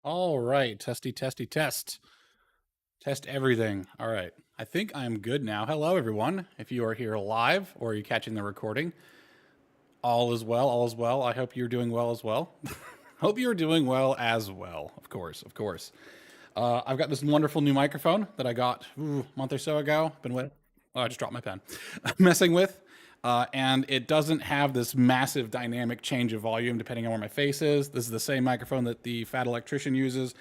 All right, testy, testy, test. Test everything. All right. I think I'm good now. Hello, everyone. If you are here live or are you catching the recording, all is well. All is well. I hope you're doing well as well. Hope you're doing well as well. Of course, of course. I've got this wonderful new microphone that I got a month or so ago. Been with. Oh, I just dropped my pen. Messing with. And it doesn't have this massive dynamic change of volume depending on where my face is. This is the same microphone that the fat electrician uses,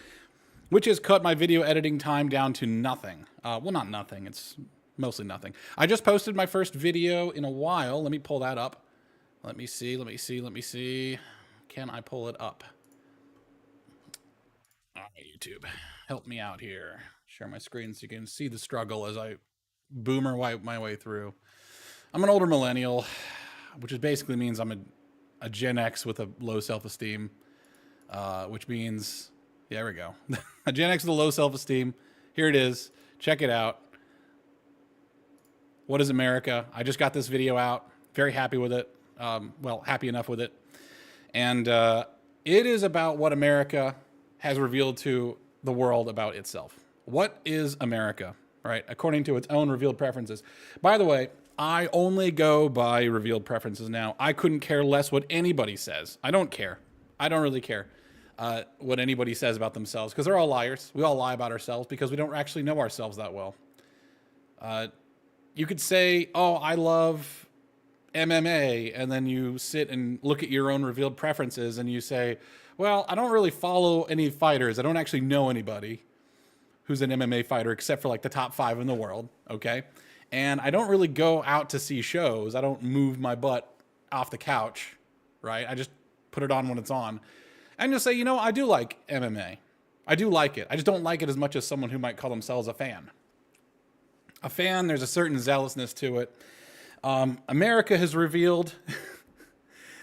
which has cut my video editing time down to nothing. Well, not nothing. It's mostly nothing. I just posted my first video in a while. Let me pull that up. Let me see. Can I pull it up? All right, YouTube, help me out here. Share my screen so you can see the struggle as I boomer wipe my way through. I'm an older millennial, which basically means I'm a Gen X with a low self-esteem, which means, yeah, there we go. A Gen X with a low self-esteem. Here it is. Check it out. What is America? I just got this video out. Very happy with it. Well, happy enough with it. And it is about what America has revealed to the world about itself. What is America, right? According to its own revealed preferences. By the way, I only go by revealed preferences now. I couldn't care less what anybody says. I don't care. I don't really care what anybody says about themselves because they're all liars. We all lie about ourselves because we don't actually know ourselves that well. You could say, oh, I love MMA, and then you sit and look at your own revealed preferences and you say, well, I don't really follow any fighters. I don't actually know anybody who's an MMA fighter except for like the top 5 in the world, okay? And I don't really go out to see shows. I don't move my butt off the couch, right? I just put it on when it's on. And you'll say, you know, I do like MMA. I do like it. I just don't like it as much as someone who might call themselves a fan. A fan, there's a certain zealousness to it. America has revealed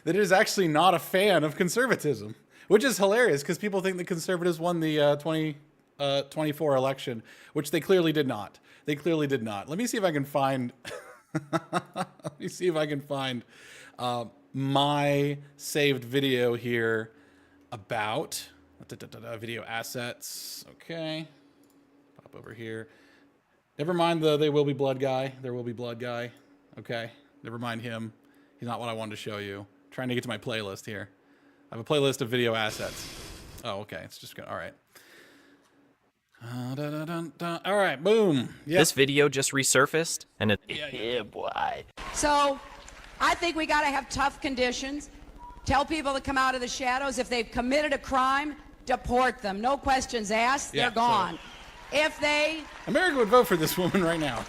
that it is actually not a fan of conservatism, which is hilarious because people think the conservatives won the 2024 election, which they clearly did not. They clearly did not. Let me see if I can find. Let me see if I can find my saved video here about video assets. Okay, pop over here. Never mind the "they will be blood" guy. There will be blood guy. Okay, never mind him. He's not what I wanted to show you. Trying to get to my playlist here. I have a playlist of video assets. Oh, okay. It's just gonna. All right. All right, boom. Yep. This video just resurfaced, and Yeah, boy. So I think we got to have tough conditions. Tell people to come out of the shadows. If they've committed a crime, deport them. No questions asked. Yeah, they're gone. If America would vote for this woman right now.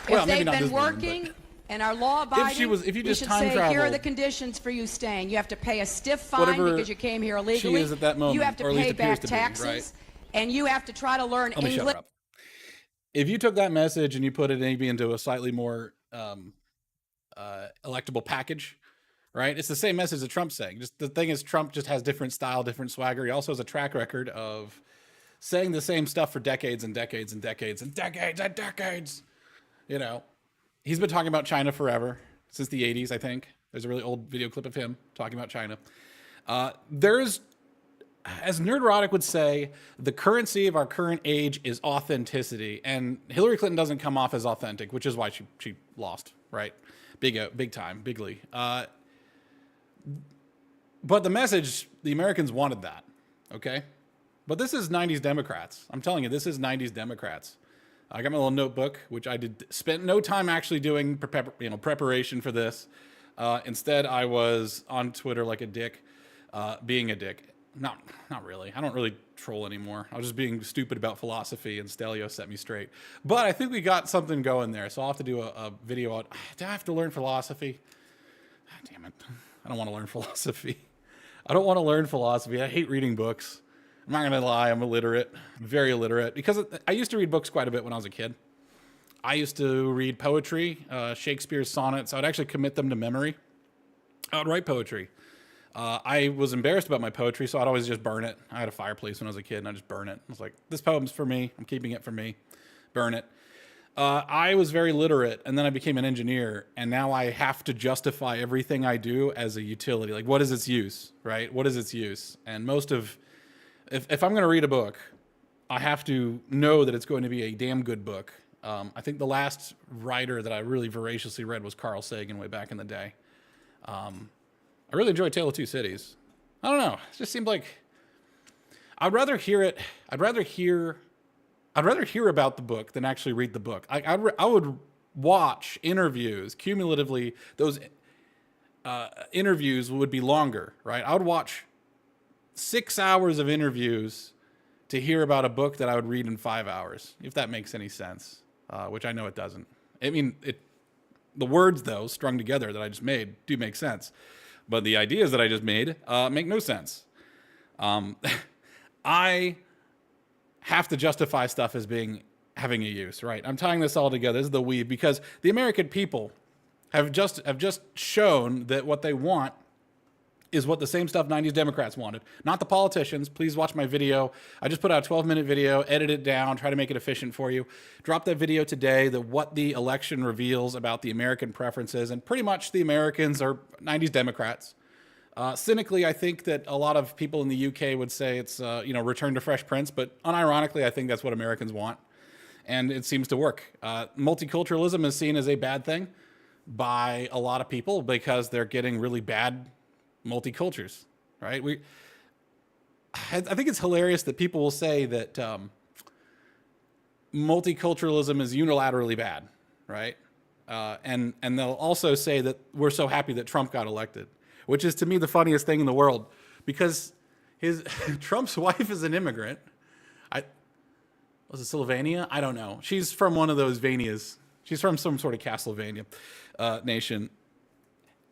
Well, maybe they've not been this woman, working but and are law-abiding, if you we just should time say, here are traveled, the conditions for you staying. You have to pay a stiff fine whatever because you came here illegally. she is at that moment, you have to or at least pay appears back to be, taxes, right? and you have to try to learn Let me shut English. her up. If you took that message and you put it maybe into a slightly more electable package, right? It's the same message that Trump's saying. Just the thing is, Trump just has different style, different swagger. He also has a track record of saying the same stuff for decades and decades and decades and decades and decades. You know, he's been talking about China forever, since the 80s, I think. There's a really old video clip of him talking about China. There's, as Nerdrotic would say, the currency of our current age is authenticity. And Hillary Clinton doesn't come off as authentic, which is why she lost, right? Big time, bigly. But the message, the Americans wanted that, okay? But this is 90s Democrats. I'm telling you, this is 90s Democrats. I got my little notebook, which I spent no time actually doing preparation for this. Instead, I was on Twitter like a dick, being a dick. Not really. I don't really troll anymore. I was just being stupid about philosophy, and Stelio set me straight. But I think we got something going there, so I'll have to do a video on, do I have to learn philosophy? Damn it. I don't want to learn philosophy. I don't want to learn philosophy. I hate reading books. I'm not going to lie, I'm illiterate, very illiterate, because I used to read books quite a bit when I was a kid. I used to read poetry, Shakespeare's sonnets. I would actually commit them to memory. I would write poetry. I was embarrassed about my poetry, so I'd always just burn it. I had a fireplace when I was a kid, and I just burn it. I was like, this poem's for me. I'm keeping it for me. Burn it. I was very literate, and then I became an engineer, and now I have to justify everything I do as a utility. Like, what is its use, right? What is its use? And most of if I'm going to read a book, I have to know that it's going to be a damn good book. I think the last writer that I really voraciously read was Carl Sagan way back in the day. I really enjoyed Tale of Two Cities. I don't know. It just seemed like I'd rather hear it. I'd rather hear about the book than actually read the book. I would watch interviews cumulatively. Those interviews would be longer, right? I would watch 6 hours of interviews to hear about a book that I would read in 5 hours, if that makes any sense, which I know it doesn't. I mean, the words, though, strung together that I just made do make sense. But the ideas that I just made make no sense. I have to justify stuff as having a use, right? I'm tying this all together. This is the weave, because the American people have just shown that what they want is what the same stuff 90s Democrats wanted. Not the politicians. Please watch my video. I just put out a 12-minute video, edit it down, try to make it efficient for you. Drop that video today, what the election reveals about the American preferences, and pretty much the Americans are 90s Democrats. Cynically, I think that a lot of people in the UK would say it's, return to Fresh Prince, but unironically, I think that's what Americans want. And it seems to work. Multiculturalism is seen as a bad thing by a lot of people because they're getting really bad multicultures, right? I think it's hilarious that people will say that multiculturalism is unilaterally bad, right? And they'll also say that we're so happy that Trump got elected, which is to me the funniest thing in the world, because Trump's wife is an immigrant. Was it Sylvania? I don't know. She's from one of those Vanias. She's from some sort of Castlevania nation.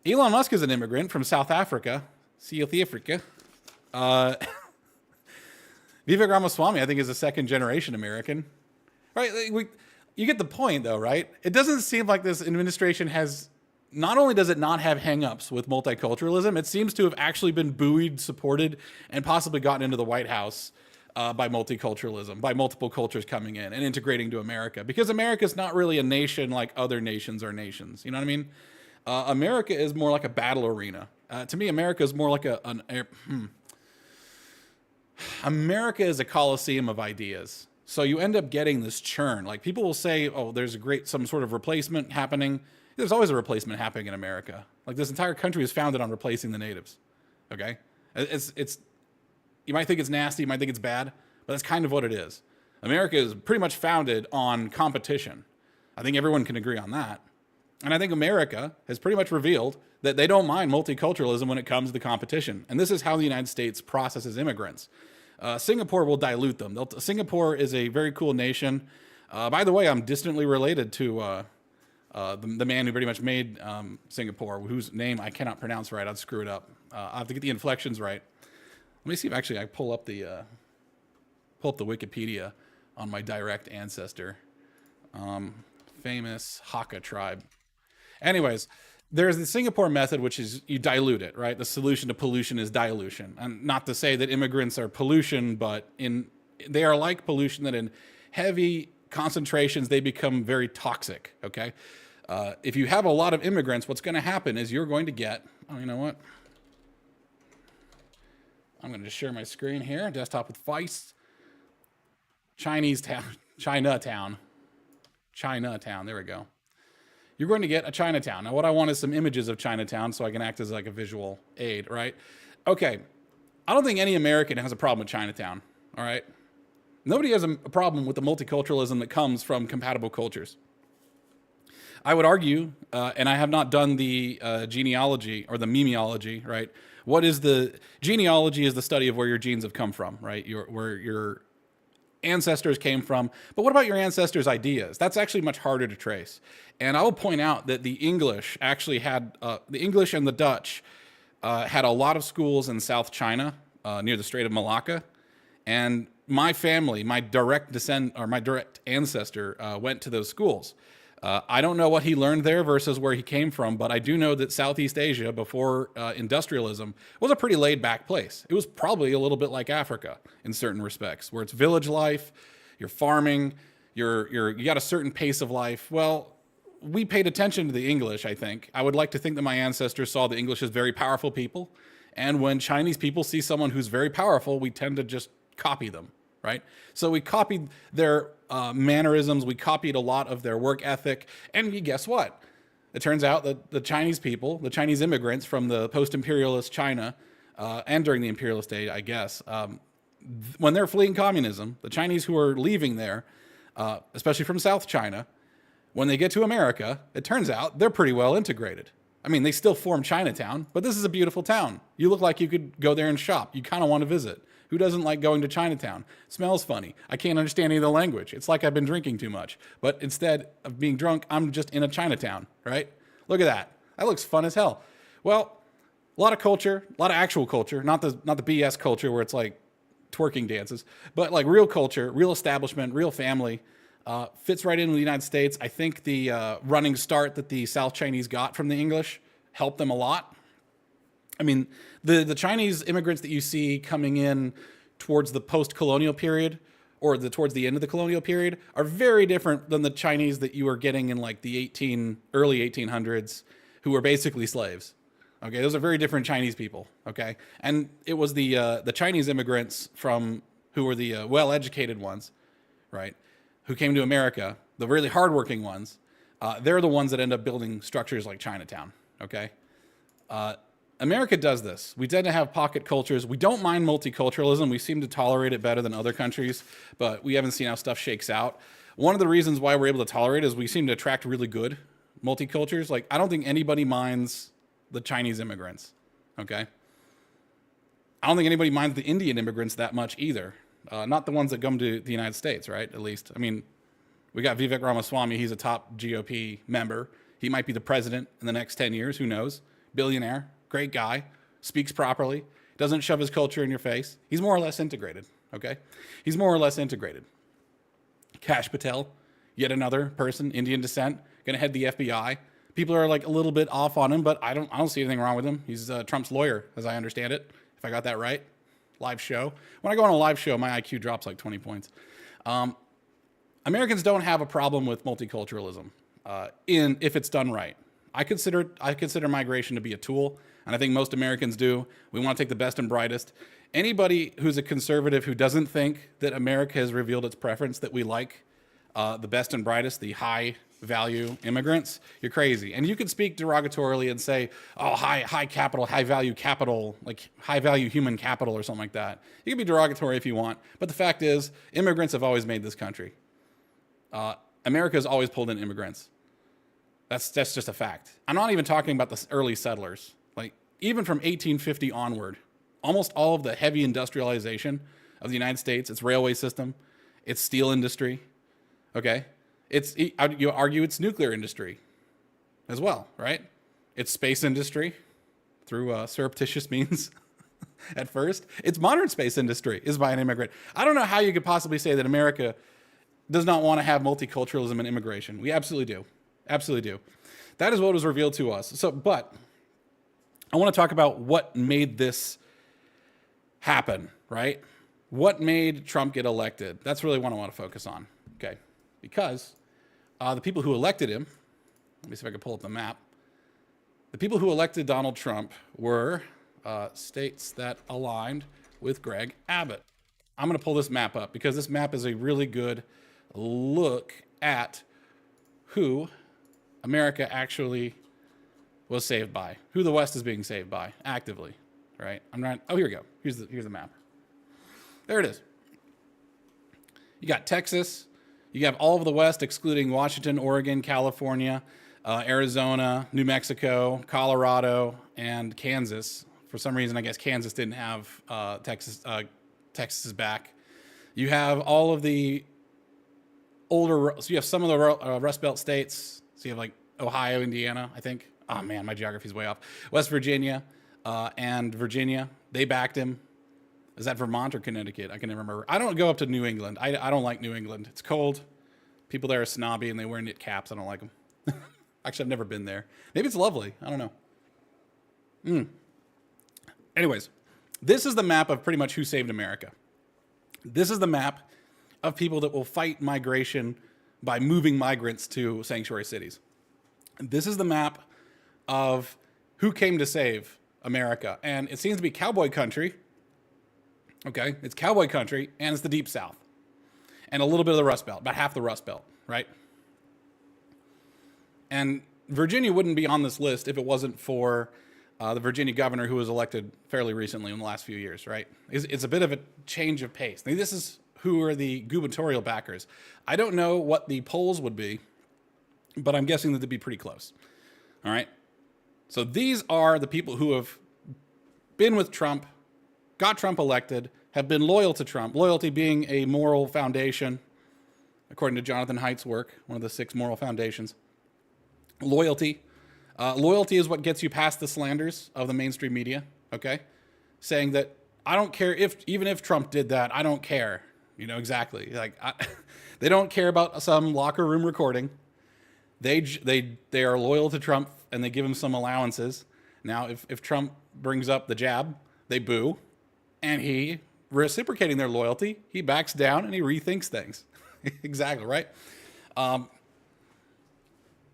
Elon Musk is an immigrant from South Africa. South Africa. Vivek Ramaswamy, I think, is a second-generation American. Right? You get the point, though, right? It doesn't seem like this administration has... Not only does it not have hang-ups with multiculturalism, it seems to have actually been buoyed, supported, and possibly gotten into the White House by multiculturalism, by multiple cultures coming in and integrating to America. Because America's not really a nation like other nations are nations. You know what I mean? America is more like a battle arena. To me, America is more like America is a coliseum of ideas. So you end up getting this churn. Like, people will say, oh, there's some sort of replacement happening. There's always a replacement happening in America. Like, this entire country is founded on replacing the natives. Okay? It's you might think it's nasty, you might think it's bad, but that's kind of what it is. America is pretty much founded on competition. I think everyone can agree on that. And I think America has pretty much revealed that they don't mind multiculturalism when it comes to competition. And this is how the United States processes immigrants. Singapore will dilute them. Singapore is a very cool nation. By the way, I'm distantly related to the man who pretty much made Singapore, whose name I cannot pronounce right. I'd screw it up. I have to get the inflections right. Let me see if actually I pull up the Wikipedia on my direct ancestor. Famous Hakka tribe. Anyways, there's the Singapore method, which is you dilute it, right? The solution to pollution is dilution. And not to say that immigrants are pollution, but they are like pollution, that in heavy concentrations, they become very toxic, okay? If you have a lot of immigrants, what's going to happen is you're going to get, oh, you know what? I'm going to just share my screen here, desktop with Feist. Chinatown, there we go. You're going to get a Chinatown. Now, what I want is some images of Chinatown so I can act as like a visual aid, right? Okay, I don't think any American has a problem with Chinatown, all right? Nobody has a problem with the multiculturalism that comes from compatible cultures. I would argue, and I have not done the genealogy or the memeology, right? What is the genealogy? Is the study of where your genes have come from, right? Where your ancestors came from. But what about your ancestors' ideas? That's actually much harder to trace. And I will point out that the English actually had, the English and the Dutch had a lot of schools in South China near the Strait of Malacca. And my family, my direct ancestor went to those schools. I don't know what he learned there versus where he came from, but I do know that Southeast Asia, before industrialism, was a pretty laid-back place. It was probably a little bit like Africa in certain respects, where it's village life, you're farming, you got a certain pace of life. Well, we paid attention to the English, I think. I would like to think that my ancestors saw the English as very powerful people, and when Chinese people see someone who's very powerful, we tend to just copy them, right? So we copied their mannerisms. We copied a lot of their work ethic. And guess what? It turns out that the Chinese people, the Chinese immigrants from the post-imperialist China, and during the imperialist age, I guess, when they're fleeing communism, the Chinese who are leaving there, especially from South China, when they get to America, it turns out they're pretty well integrated. I mean, they still form Chinatown, but this is a beautiful town. You look like you could go there and shop. You kind of want to visit. Who doesn't like going to Chinatown? It smells funny. I can't understand any of the language. It's like I've been drinking too much. But instead of being drunk, I'm just in a Chinatown, right? Look at that. That looks fun as hell. Well, a lot of culture, a lot of actual culture, not the BS culture where it's like twerking dances, but like real culture, real establishment, real family. Fits right in with the United States. I think the running start that the South Chinese got from the English helped them a lot. I mean, the Chinese immigrants that you see coming in towards the post-colonial period or towards the end of the colonial period are very different than the Chinese that you were getting in like the early 1800s who were basically slaves. Okay, those are very different Chinese people. Okay, and it was the Chinese immigrants who were the well-educated ones, right? Who came to America, the really hardworking ones, they're the ones that end up building structures like Chinatown, okay? America does this. We tend to have pocket cultures. We don't mind multiculturalism. We seem to tolerate it better than other countries, but we haven't seen how stuff shakes out. One of the reasons why we're able to tolerate it is we seem to attract really good multicultures. Like, I don't think anybody minds the Chinese immigrants, okay? I don't think anybody minds the Indian immigrants that much either. Not the ones that come to the United States, right? At least. I mean, we got Vivek Ramaswamy. He's a top GOP member. He might be the president in the next 10 years. Who knows? Billionaire. Great guy. Speaks properly. Doesn't shove his culture in your face. He's more or less integrated, okay? He's more or less integrated. Kash Patel, yet another person, Indian descent, going to head the FBI. People are like a little bit off on him, but I don't see anything wrong with him. He's Trump's lawyer, as I understand it, if I got that right. Live show. When I go on a live show, my IQ drops like 20 points. Americans don't have a problem with multiculturalism if it's done right. I consider migration to be a tool, and I think most Americans do. We want to take the best and brightest. Anybody who's a conservative who doesn't think that America has revealed its preference that we like the best and brightest, the high value immigrants, you're crazy. And you can speak derogatorily and say, oh, high capital, high value capital, like high value human capital or something like that. You can be derogatory if you want, but the fact is, immigrants have always made this country. America has always pulled in immigrants. That's just a fact. I'm not even talking about the early settlers. Like, even from 1850 onward, almost all of the heavy industrialization of the United States, its railway system, its steel industry, okay? You argue it's nuclear industry as well, right? It's space industry through surreptitious means at first. It's modern space industry is by an immigrant. I don't know how you could possibly say that America does not want to have multiculturalism and immigration. We absolutely do. Absolutely do. That is what was revealed to us. But I want to talk about what made this happen, right? What made Trump get elected? That's really what I want to focus on, okay? Because the people who elected him, let me see if I can pull up the map. The people who elected Donald Trump were states that aligned with Greg Abbott. I'm going to pull this map up because this map is a really good look at who America actually was saved by, who the West is being saved by actively, right? Oh, here we go. Here's the map. There it is. You got Texas. You have all of the West, excluding Washington, Oregon, California, Arizona, New Mexico, Colorado, and Kansas. For some reason, I guess Kansas didn't have Texas. Texas is back. You have all of the older, so you have some of the Rust Belt states. So you have like Ohio, Indiana, I think. Oh man, my geography's way off. West Virginia and Virginia, they backed him. Is that Vermont or Connecticut? I can never remember. I don't go up to New England. I don't like New England. It's cold. People there are snobby and they wear knit caps. I don't like them. Actually, I've never been there. Maybe it's lovely. I don't know. Anyways, this is the map of pretty much who saved America. This is the map of people that will fight migration by moving migrants to sanctuary cities. This is the map of who came to save America. And it seems to be cowboy country. Okay, it's cowboy country, and it's the Deep South, and a little bit of the Rust Belt, about half the Rust Belt, right? And Virginia wouldn't be on this list if it wasn't for the Virginia governor who was elected fairly recently in the last few years, right? It's a bit of a change of pace. Now, this is who are the gubernatorial backers. I don't know what the polls would be, but I'm guessing that they'd be pretty close. All right? So these are the people who have been with Trump, got Trump elected, have been loyal to Trump, loyalty being a moral foundation, according to Jonathan Haidt's work, one of the 6 moral foundations. Loyalty. Loyalty is what gets you past the slanders of the mainstream media, okay? Saying that, I don't care even if Trump did that, I don't care. You know, exactly. Like, they don't care about some locker room recording. They are loyal to Trump, and they give him some allowances. Now, if Trump brings up the jab, they boo, and he, reciprocating their loyalty, he backs down and he rethinks things. Exactly, right?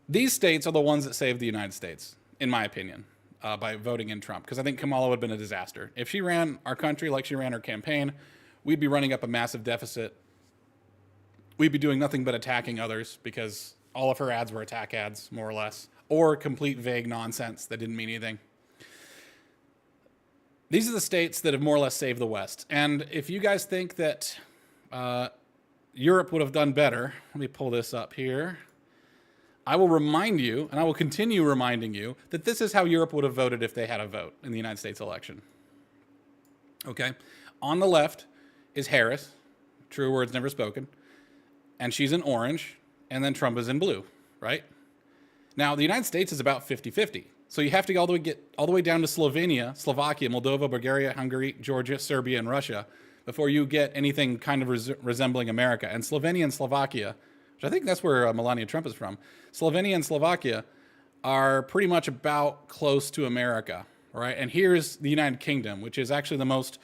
These states are the ones that saved the United States, in my opinion, by voting in Trump, because I think Kamala would have been a disaster. If she ran our country like she ran her campaign, we'd be running up a massive deficit. We'd be doing nothing but attacking others, because all of her ads were attack ads, more or less, or complete vague nonsense that didn't mean anything. These are the states that have more or less saved the West. And if you guys think that Europe would have done better, let me pull this up here. I will remind you, and I will continue reminding you, that this is how Europe would have voted if they had a vote in the United States election. Okay? On the left is Harris, true words never spoken, and she's in orange, and then Trump is in blue, right? Now, the United States is about 50-50. So you have to get all the way down to Slovenia, Slovakia, Moldova, Bulgaria, Hungary, Georgia, Serbia, and Russia before you get anything kind of resembling America. And Slovenia and Slovakia, which I think that's where Melania Trump is from, Slovenia and Slovakia are pretty much about close to America, right? And here's the United Kingdom, which is actually the most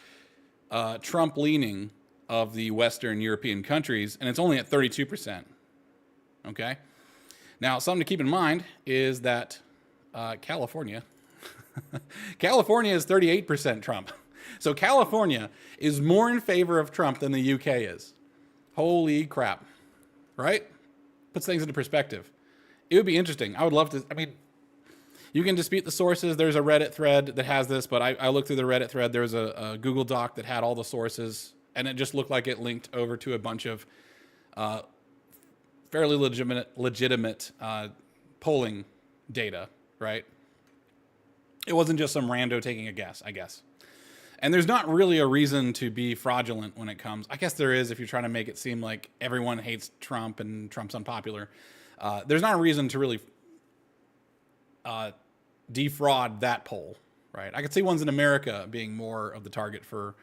Trump-leaning of the Western European countries, and it's only at 32%, okay? Now, something to keep in mind is that California is 38% Trump. So California is more in favor of Trump than the UK is. Holy crap, right? Puts things into perspective. It would be interesting. I would love to, I mean, you can dispute the sources. There's a Reddit thread that has this, but I looked through the Reddit thread. There was a Google Doc that had all the sources, and it just looked like it linked over to a bunch of fairly legitimate polling data, right? It wasn't just some rando taking a guess, I guess. And there's not really a reason to be fraudulent when it comes. I guess there is if you're trying to make it seem like everyone hates Trump and Trump's unpopular. There's not a reason to really defraud that poll, right? I could see ones in America being more of the target for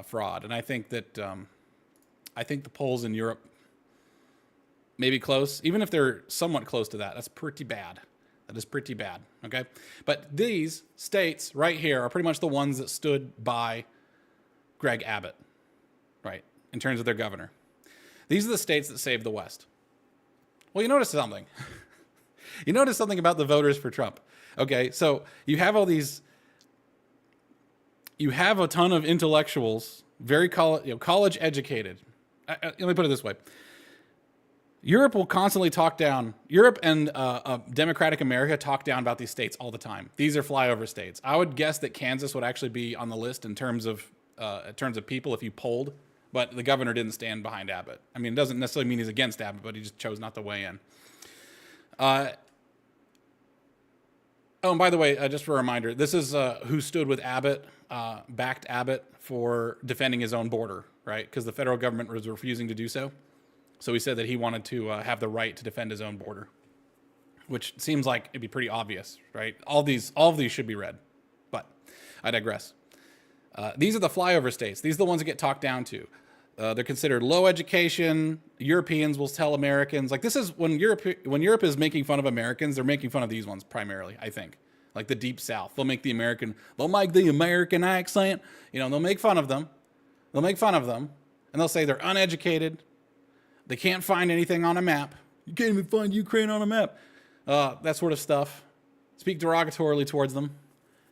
fraud. And I think that the polls in Europe may be close. Even if they're somewhat close to that, that's pretty bad. That is pretty bad, okay? But these states right here are pretty much the ones that stood by Greg Abbott, right, in terms of their governor. These are the states that saved the West. Well, you notice something. You notice something about the voters for Trump. Okay, so you have all these, you have a ton of intellectuals, very college educated. Let me put it this way. Europe will constantly talk down. Europe and democratic America talk down about these states all the time. These are flyover states. I would guess that Kansas would actually be on the list in terms of people if you polled, but the governor didn't stand behind Abbott. I mean, it doesn't necessarily mean he's against Abbott, but he just chose not to weigh in. Oh, and by the way, just for a reminder, this is who stood with Abbott, backed Abbott for defending his own border, right? Because the federal government was refusing to do so. So he said that he wanted to have the right to defend his own border, which seems like it'd be pretty obvious, right? All of these should be read, but I digress. These are the flyover states. These are the ones that get talked down to. They're considered low education. Europeans will tell Americans, like this is when Europe is making fun of Americans, they're making fun of these ones primarily, I think. Like the Deep South. They'll make the American accent. You know, they'll make fun of them. And they'll say they're uneducated. They can't find anything on a map. You can't even find Ukraine on a map. That sort of stuff. Speak derogatorily towards them.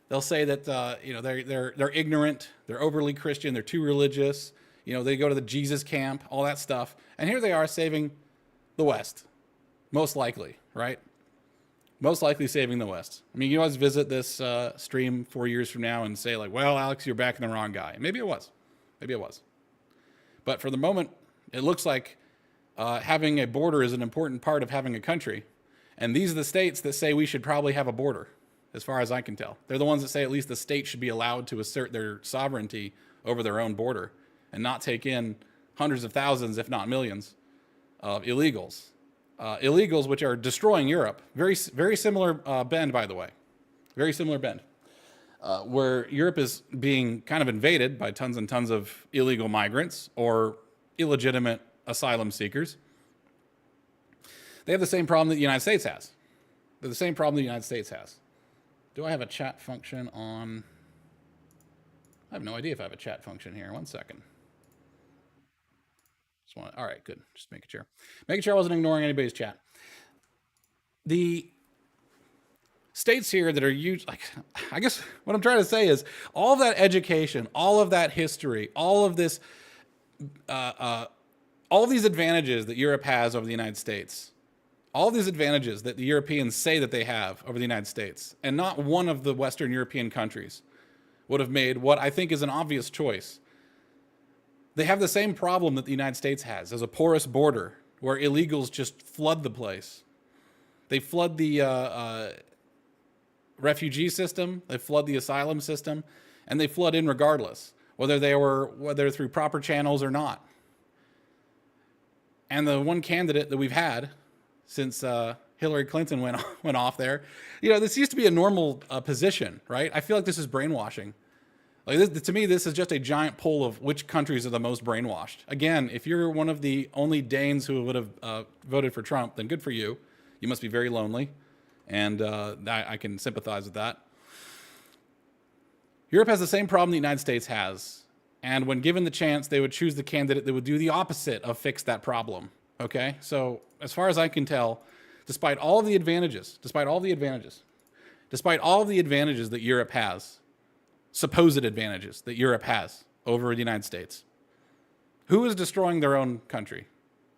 They'll say that they're ignorant, they're overly Christian, they're too religious. They go to the Jesus camp, all that stuff, and here they are saving the West, most likely, right? Most likely saving the West. I mean, you always visit this stream 4 years from now and say like, "Well, Alex, you're backing the wrong guy." Maybe it was, but for the moment, it looks like having a border is an important part of having a country, and these are the states that say we should probably have a border. As far as I can tell, they're the ones that say at least the state should be allowed to assert their sovereignty over their own border and not take in hundreds of thousands, if not millions, of illegals. Illegals which are destroying Europe. Very, very similar bend, by the way. Very similar bend. Where Europe is being kind of invaded by tons and tons of illegal migrants or illegitimate asylum seekers. They have the same problem that the United States has. They're the same problem the United States has. Do I have a chat function on? I have no idea if I have a chat function here. 1 second. All right, good. Just making sure. Making sure I wasn't ignoring anybody's chat. The states here that are used, like, I guess what I'm trying to say is all of that education, all of that history, all of this, all of these advantages that Europe has over the United States, all these advantages that the Europeans say that they have over the United States, and not one of the Western European countries would have made what I think is an obvious choice. They have the same problem that the United States has, as a porous border where illegals just flood the place. They flood the refugee system, they flood the asylum system, and they flood in regardless, whether through proper channels or not. And the one candidate that we've had since Hillary Clinton went off there, this used to be a normal position, right? I feel like this is brainwashing. Like this, to me, this is just a giant poll of which countries are the most brainwashed. Again, if you're one of the only Danes who would have voted for Trump, then good for you. You must be very lonely, and I can sympathize with that. Europe has the same problem the United States has, and when given the chance, they would choose the candidate that would do the opposite of fix that problem. Okay, so as far as I can tell, despite all of the advantages that Europe has, supposed advantages that Europe has over the United States, who is destroying their own country?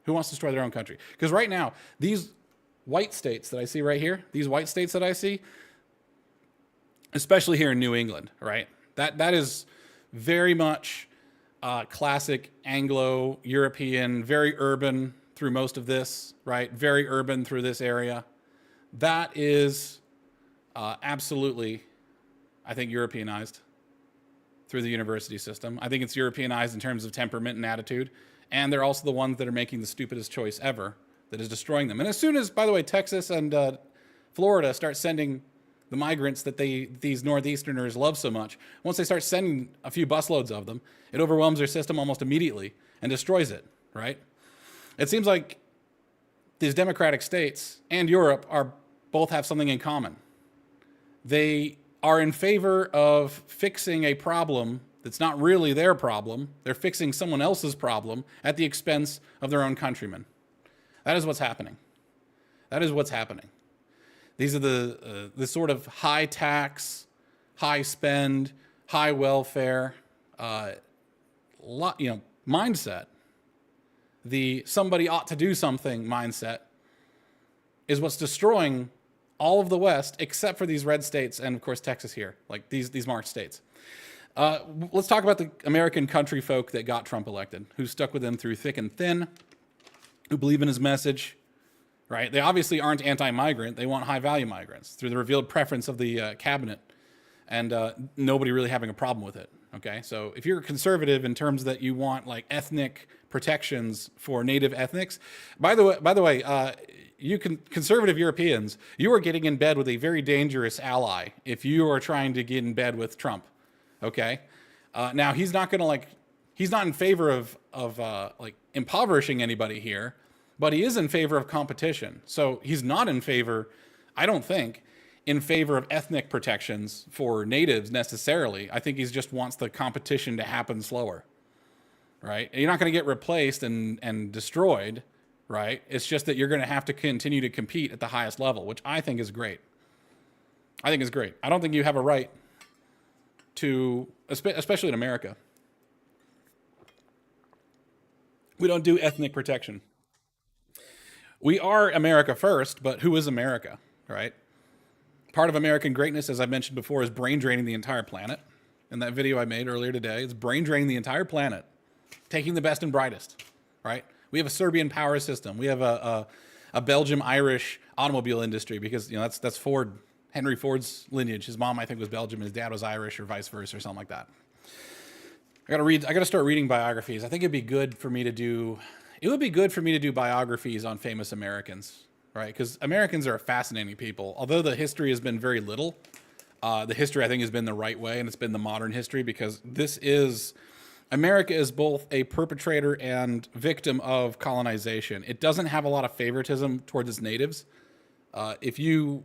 Who wants to destroy their own country? Because right now, these white states that I see right here, especially here in New England, right? That is very much classic Anglo-European, very urban through most of this, right? Very urban through this area. That is absolutely, I think, Europeanized through the university system. I think it's Europeanized in terms of temperament and attitude. And they're also the ones that are making the stupidest choice ever that is destroying them. And as soon as, by the way, Texas and Florida start sending the migrants that these Northeasterners love so much, once they start sending a few busloads of them, it overwhelms their system almost immediately and destroys it, right? It seems like these democratic states and Europe both have something in common. They are in favor of fixing a problem that's not really their problem. They're fixing someone else's problem at the expense of their own countrymen. That is what's happening. These are the sort of high tax, high spend, high welfare mindset. The somebody ought to do something mindset is what's destroying all of the West, except for these red states and, of course, Texas here, like these marked states. Let's talk about the American country folk that got Trump elected, who stuck with him through thick and thin, who believe in his message, right? They obviously aren't anti-migrant. They want high-value migrants through the revealed preference of the cabinet, and nobody really having a problem with it, okay? So if you're conservative in terms that you want, like, ethnic protections for native ethnics, by the way, conservative Europeans, you are getting in bed with a very dangerous ally if you are trying to get in bed with Trump. Okay, now he's not in favor of impoverishing anybody here, but he is in favor of competition. So he's not in favor, I don't think, in favor of ethnic protections for natives necessarily. I think he just wants the competition to happen slower, right? You're not going to get replaced and destroyed. Right? It's just that you're going to have to continue to compete at the highest level, which I think is great. I don't think you have a right to, especially in America, we don't do ethnic protection. We are America first, but who is America, right? Part of American greatness, as I mentioned before, is brain draining the entire planet. In that video I made earlier today, it's brain draining the entire planet, taking the best and brightest, right? We have a Serbian power system. We have a Belgium-Irish automobile industry because, that's Ford, Henry Ford's lineage. His mom, I think, was Belgian. His dad was Irish or vice versa or something like that. I got to start reading biographies. I think it would be good for me to do biographies on famous Americans, right? Because Americans are fascinating people. Although the history has been very little, the history, I think, has been the right way, and it's been the modern history, because America is both a perpetrator and victim of colonization. It doesn't have a lot of favoritism towards its natives. If you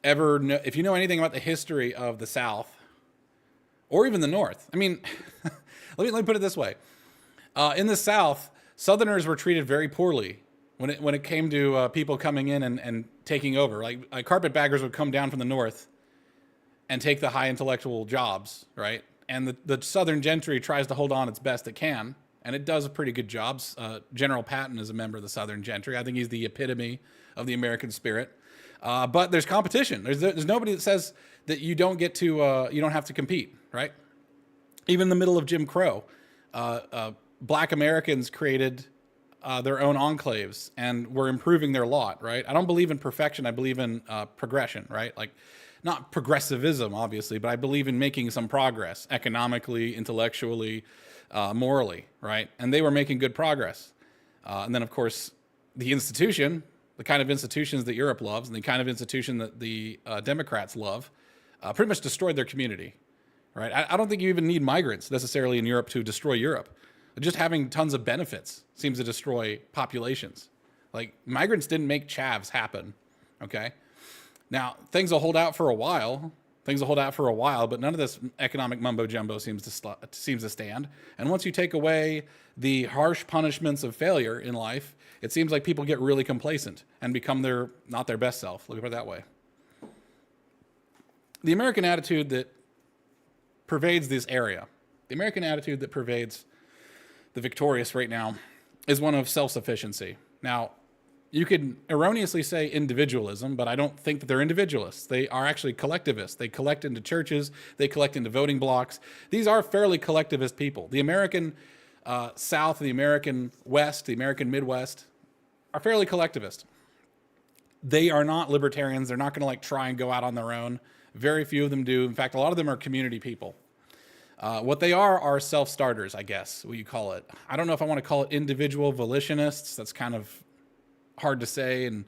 know anything about the history of the South, or even the North, I mean, let me put it this way. In the South, Southerners were treated very poorly when it came to people coming in and taking over. Like carpetbaggers would come down from the North and take the high intellectual jobs, right? And the Southern gentry tries to hold on as best it can, and it does a pretty good job. General Patton is a member of the Southern gentry. I think he's the epitome of the American spirit. But there's competition. There's nobody that says that you don't get to, you don't have to compete, right? Even in the middle of Jim Crow, Black Americans created their own enclaves and were improving their lot, right? I don't believe in perfection. I believe in progression, right? Like, not progressivism, obviously, but I believe in making some progress economically, intellectually, morally, right? And they were making good progress. And then, of course, the kind of institutions that Europe loves and the kind of institution that the Democrats love, pretty much destroyed their community, right? I don't think you even need migrants necessarily in Europe to destroy Europe. Just having tons of benefits seems to destroy populations. Like, migrants didn't make chavs happen, okay? Now, things will hold out for a while, but none of this economic mumbo jumbo seems to stand. And once you take away the harsh punishments of failure in life, it seems like people get really complacent and become not their best self. Look at it that way. The American attitude that pervades this area, the American attitude that pervades the victorious right now, is one of self-sufficiency. Now, you could erroneously say individualism, but I don't think that they're individualists. They are actually collectivists. They collect into churches. They collect into voting blocks. These are fairly collectivist people. The American South, the American West, the American Midwest are fairly collectivist. They are not libertarians. They're not going to try and go out on their own. Very few of them do. In fact, a lot of them are community people. What they are self-starters, I guess, what you call it. I don't know if I want to call it individual volitionists. That's kind of hard to say and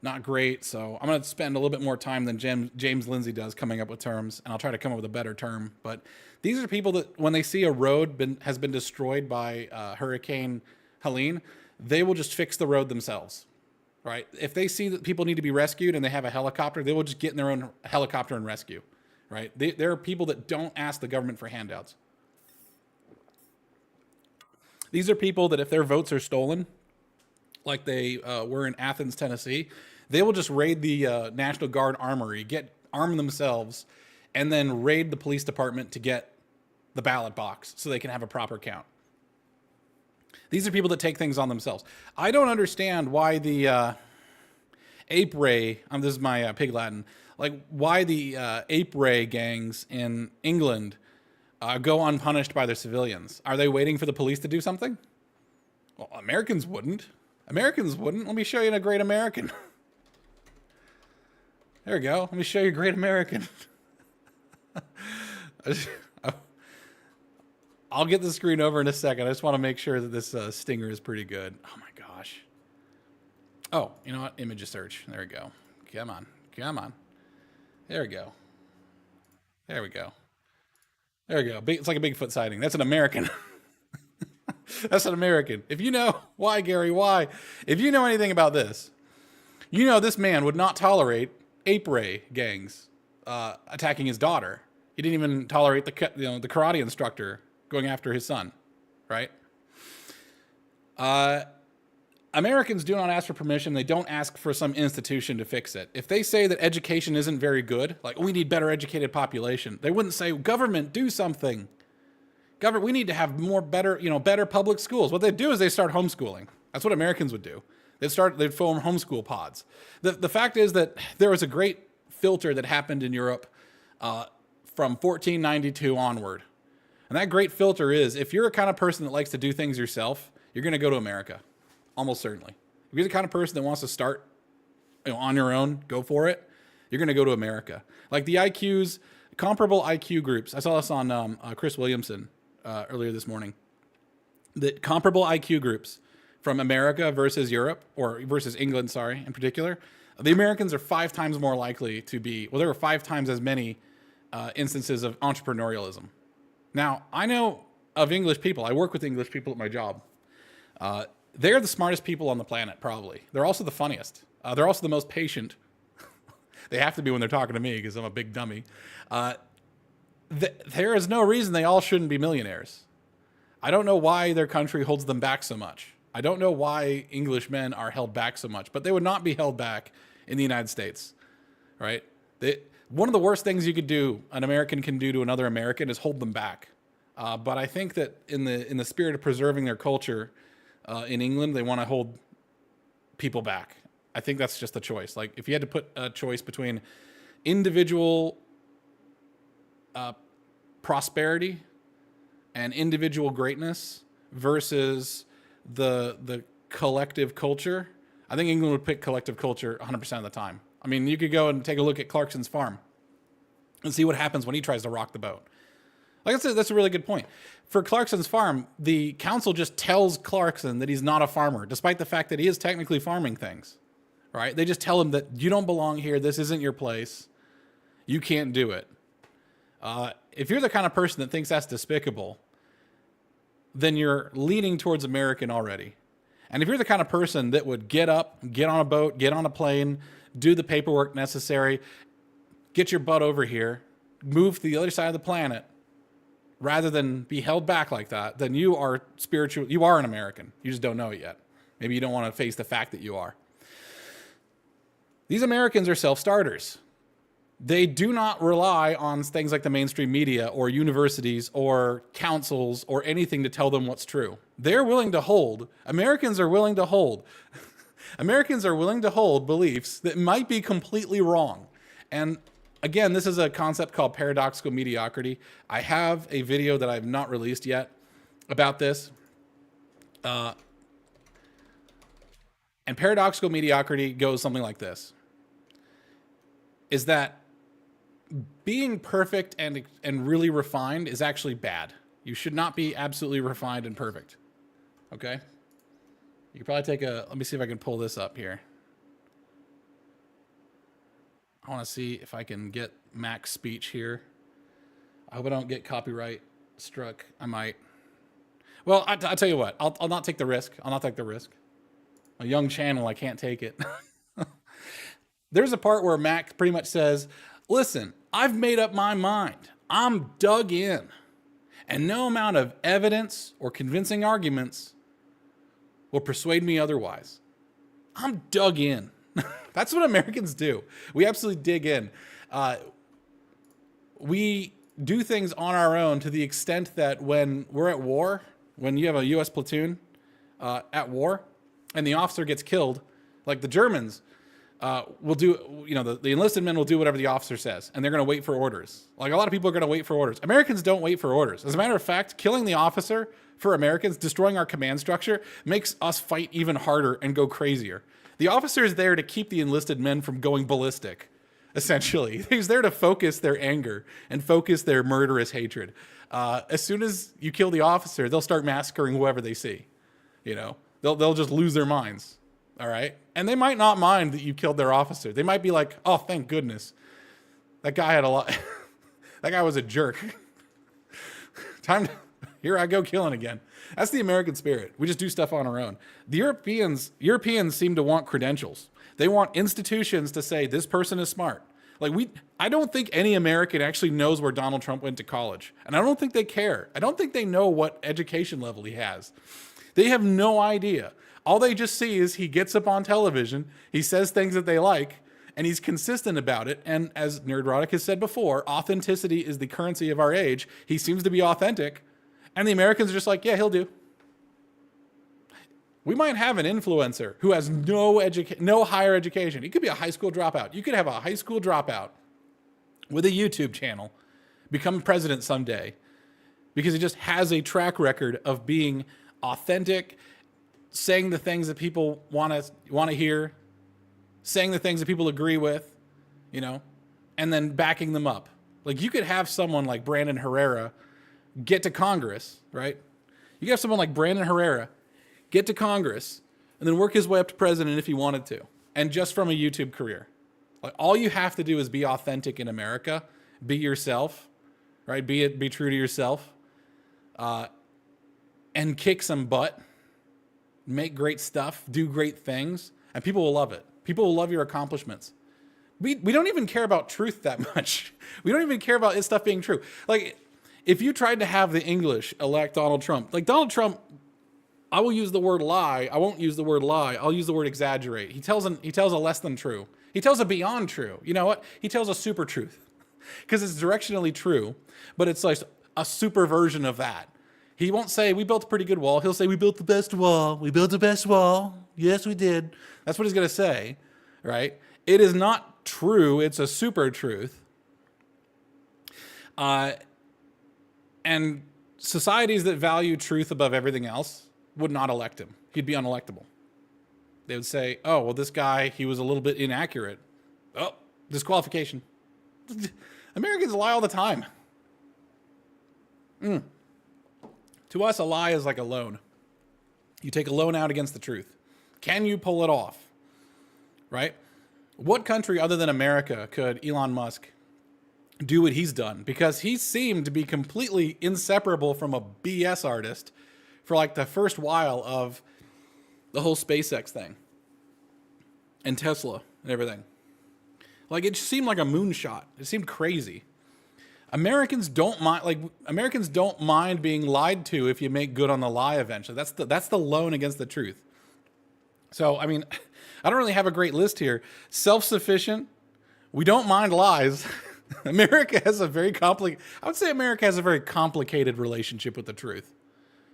not great. So I'm going to spend a little bit more time than James Lindsay does coming up with terms, and I'll try to come up with a better term. But these are people that when they see a road has been destroyed by Hurricane Helene, they will just fix the road themselves, right? If they see that people need to be rescued and they have a helicopter, they will just get in their own helicopter and rescue, right? There are people that don't ask the government for handouts. These are people that if their votes are stolen, like they were in Athens, Tennessee, they will just raid the National Guard armory, arm themselves, and then raid the police department to get the ballot box so they can have a proper count. These are people that take things on themselves. I don't understand why the ape ray, this is my pig Latin, why the ape ray gangs in England go unpunished by their civilians. Are they waiting for the police to do something? Well, Americans wouldn't. Let me show you a great American. There we go. Let me show you a great American. I'll get the screen over in a second. I just want to make sure that this stinger is pretty good. Oh my gosh. Oh, you know what? Image search. There we go. Come on. There we go. It's like a Bigfoot sighting. That's an American. That's an American. If you know, why, Gary, why? If you know anything about this, you know this man would not tolerate ape ray gangs attacking his daughter. He didn't even tolerate the karate instructor going after his son, right? Americans do not ask for permission. They don't ask for some institution to fix it. If they say that education isn't very good, like we need better educated population, they wouldn't say, government, do something. Government, we need to have better public schools. What they do is they start homeschooling. That's what Americans would do. They'd form homeschool pods. The fact is that there was a great filter that happened in Europe from 1492 onward. And that great filter is, if you're a kind of person that likes to do things yourself, you're going to go to America. Almost certainly. If you're the kind of person that wants to start on your own, go for it, you're going to go to America. Like the IQs, comparable IQ groups. I saw this on Chris Williamson earlier this morning. The comparable IQ groups from America versus Europe, or versus England, sorry, in particular, the Americans are 5 times more likely to be, there were 5 times as many instances of entrepreneurialism. Now, I know of English people. I work with English people at my job. They're the smartest people on the planet, probably. They're also the funniest. They're also the most patient. They have to be when they're talking to me because I'm a big dummy. There is no reason they all shouldn't be millionaires. I don't know why their country holds them back so much. I don't know why English men are held back so much, but they would not be held back in the United States, right? One of the worst things you could do, an American can do to another American, is hold them back. But I think that in the spirit of preserving their culture, in England, they want to hold people back. I think that's just the choice. Like, if you had to put a choice between individual prosperity and individual greatness versus the collective culture, I think England would pick collective culture 100% of the time. I mean, you could go and take a look at Clarkson's farm and see what happens when he tries to rock the boat. Like I said, that's a really good point. For Clarkson's farm, the council just tells Clarkson that he's not a farmer, despite the fact that he is technically farming things, right? They just tell him that you don't belong here. This isn't your place. You can't do it. If you're the kind of person that thinks that's despicable, then you're leaning towards American already. And if you're the kind of person that would get up, get on a boat, get on a plane, do the paperwork necessary, get your butt over here, move to the other side of the planet, rather than be held back like that, then you are an American. You just don't know it yet. Maybe you don't want to face the fact that you are. These Americans are self-starters. They do not rely on things like the mainstream media or universities or councils or anything to tell them what's true. They're willing to hold. Americans are willing to hold. Americans are willing to hold beliefs that might be completely wrong. And again, this is a concept called paradoxical mediocrity. I have a video that I've not released yet about this. And paradoxical mediocrity goes something like this. Is that being perfect and really refined is actually bad. You should not be absolutely refined and perfect. Okay? You could probably let me see if I can pull this up here. I want to see if I can get Mac's speech here. I hope I don't get copyright struck. I might. Well, I'll tell you what. I'll not take the risk. I'll not take the risk. A young channel, I can't take it. There's a part where Mac pretty much says, listen, I've made up my mind. I'm dug in. And no amount of evidence or convincing arguments will persuade me otherwise. I'm dug in. That's what Americans do. We absolutely dig in. We do things on our own to the extent that when we're at war, when you have a U.S. platoon at war and the officer gets killed, like the Germans will do, the enlisted men will do whatever the officer says, and they're going to wait for orders. Like a lot of people are going to wait for orders. Americans don't wait for orders. As a matter of fact, killing the officer for Americans, destroying our command structure, makes us fight even harder and go crazier. The officer is there to keep the enlisted men from going ballistic, essentially. He's there to focus their anger and focus their murderous hatred. As soon as you kill the officer, they'll start massacring whoever they see. They'll just lose their minds. All right? And they might not mind that you killed their officer. They might be like, oh, thank goodness. That guy had a lot. That guy was a jerk. Here I go killing again. That's the American spirit. We just do stuff on our own. The Europeans seem to want credentials. They want institutions to say this person is smart. I don't think any American actually knows where Donald Trump went to college. And I don't think they care. I don't think they know what education level he has. They have no idea. All they just see is he gets up on television, he says things that they like, and he's consistent about it. And as Nerdrotic has said before, authenticity is the currency of our age. He seems to be authentic. And the Americans are just like, yeah, he'll do. We might have an influencer who has no higher education. He could be a high school dropout. You could have a high school dropout with a YouTube channel become president someday because he just has a track record of being authentic, saying the things that people want to hear, saying the things that people agree with, and then backing them up. Like, you could have someone like Brandon Herrera get to Congress, right? You could have someone like Brandon Herrera get to Congress and then work his way up to president if he wanted to, and just from a YouTube career. Like, all you have to do is be authentic in America, be yourself, right? Be true to yourself, and kick some butt, make great stuff, do great things, and people will love it. People will love your accomplishments. We don't even care about truth that much. We don't even care about his stuff being true. Like, if you tried to have the English elect Donald Trump, like Donald Trump, I will use the word lie. I won't use the word lie. I'll use the word exaggerate. He tells a less than true. He tells a beyond true. You know what? He tells a super truth because it's directionally true, but it's like a super version of that. He won't say, we built a pretty good wall. He'll say, we built the best wall. We built the best wall. Yes, we did. That's what he's going to say, right? It is not true. It's a super truth. And societies that value truth above everything else would not elect him. He'd be unelectable. They would say, oh, well, this guy, he was a little bit inaccurate. Oh, disqualification. Americans lie all the time. To us, a lie is like a loan. You take a loan out against the truth. Can you pull it off? Right? What country other than America could Elon Musk do what he's done? Because he seemed to be completely inseparable from a BS artist for like the first while of the whole SpaceX thing and Tesla and everything. Like, it just seemed like a moonshot. It seemed crazy. Americans don't mind being lied to if you make good on the lie eventually. That's the loan against the truth. So, I mean, I don't really have a great list here. Self-sufficient. We don't mind lies. America has a very complicated relationship with the truth.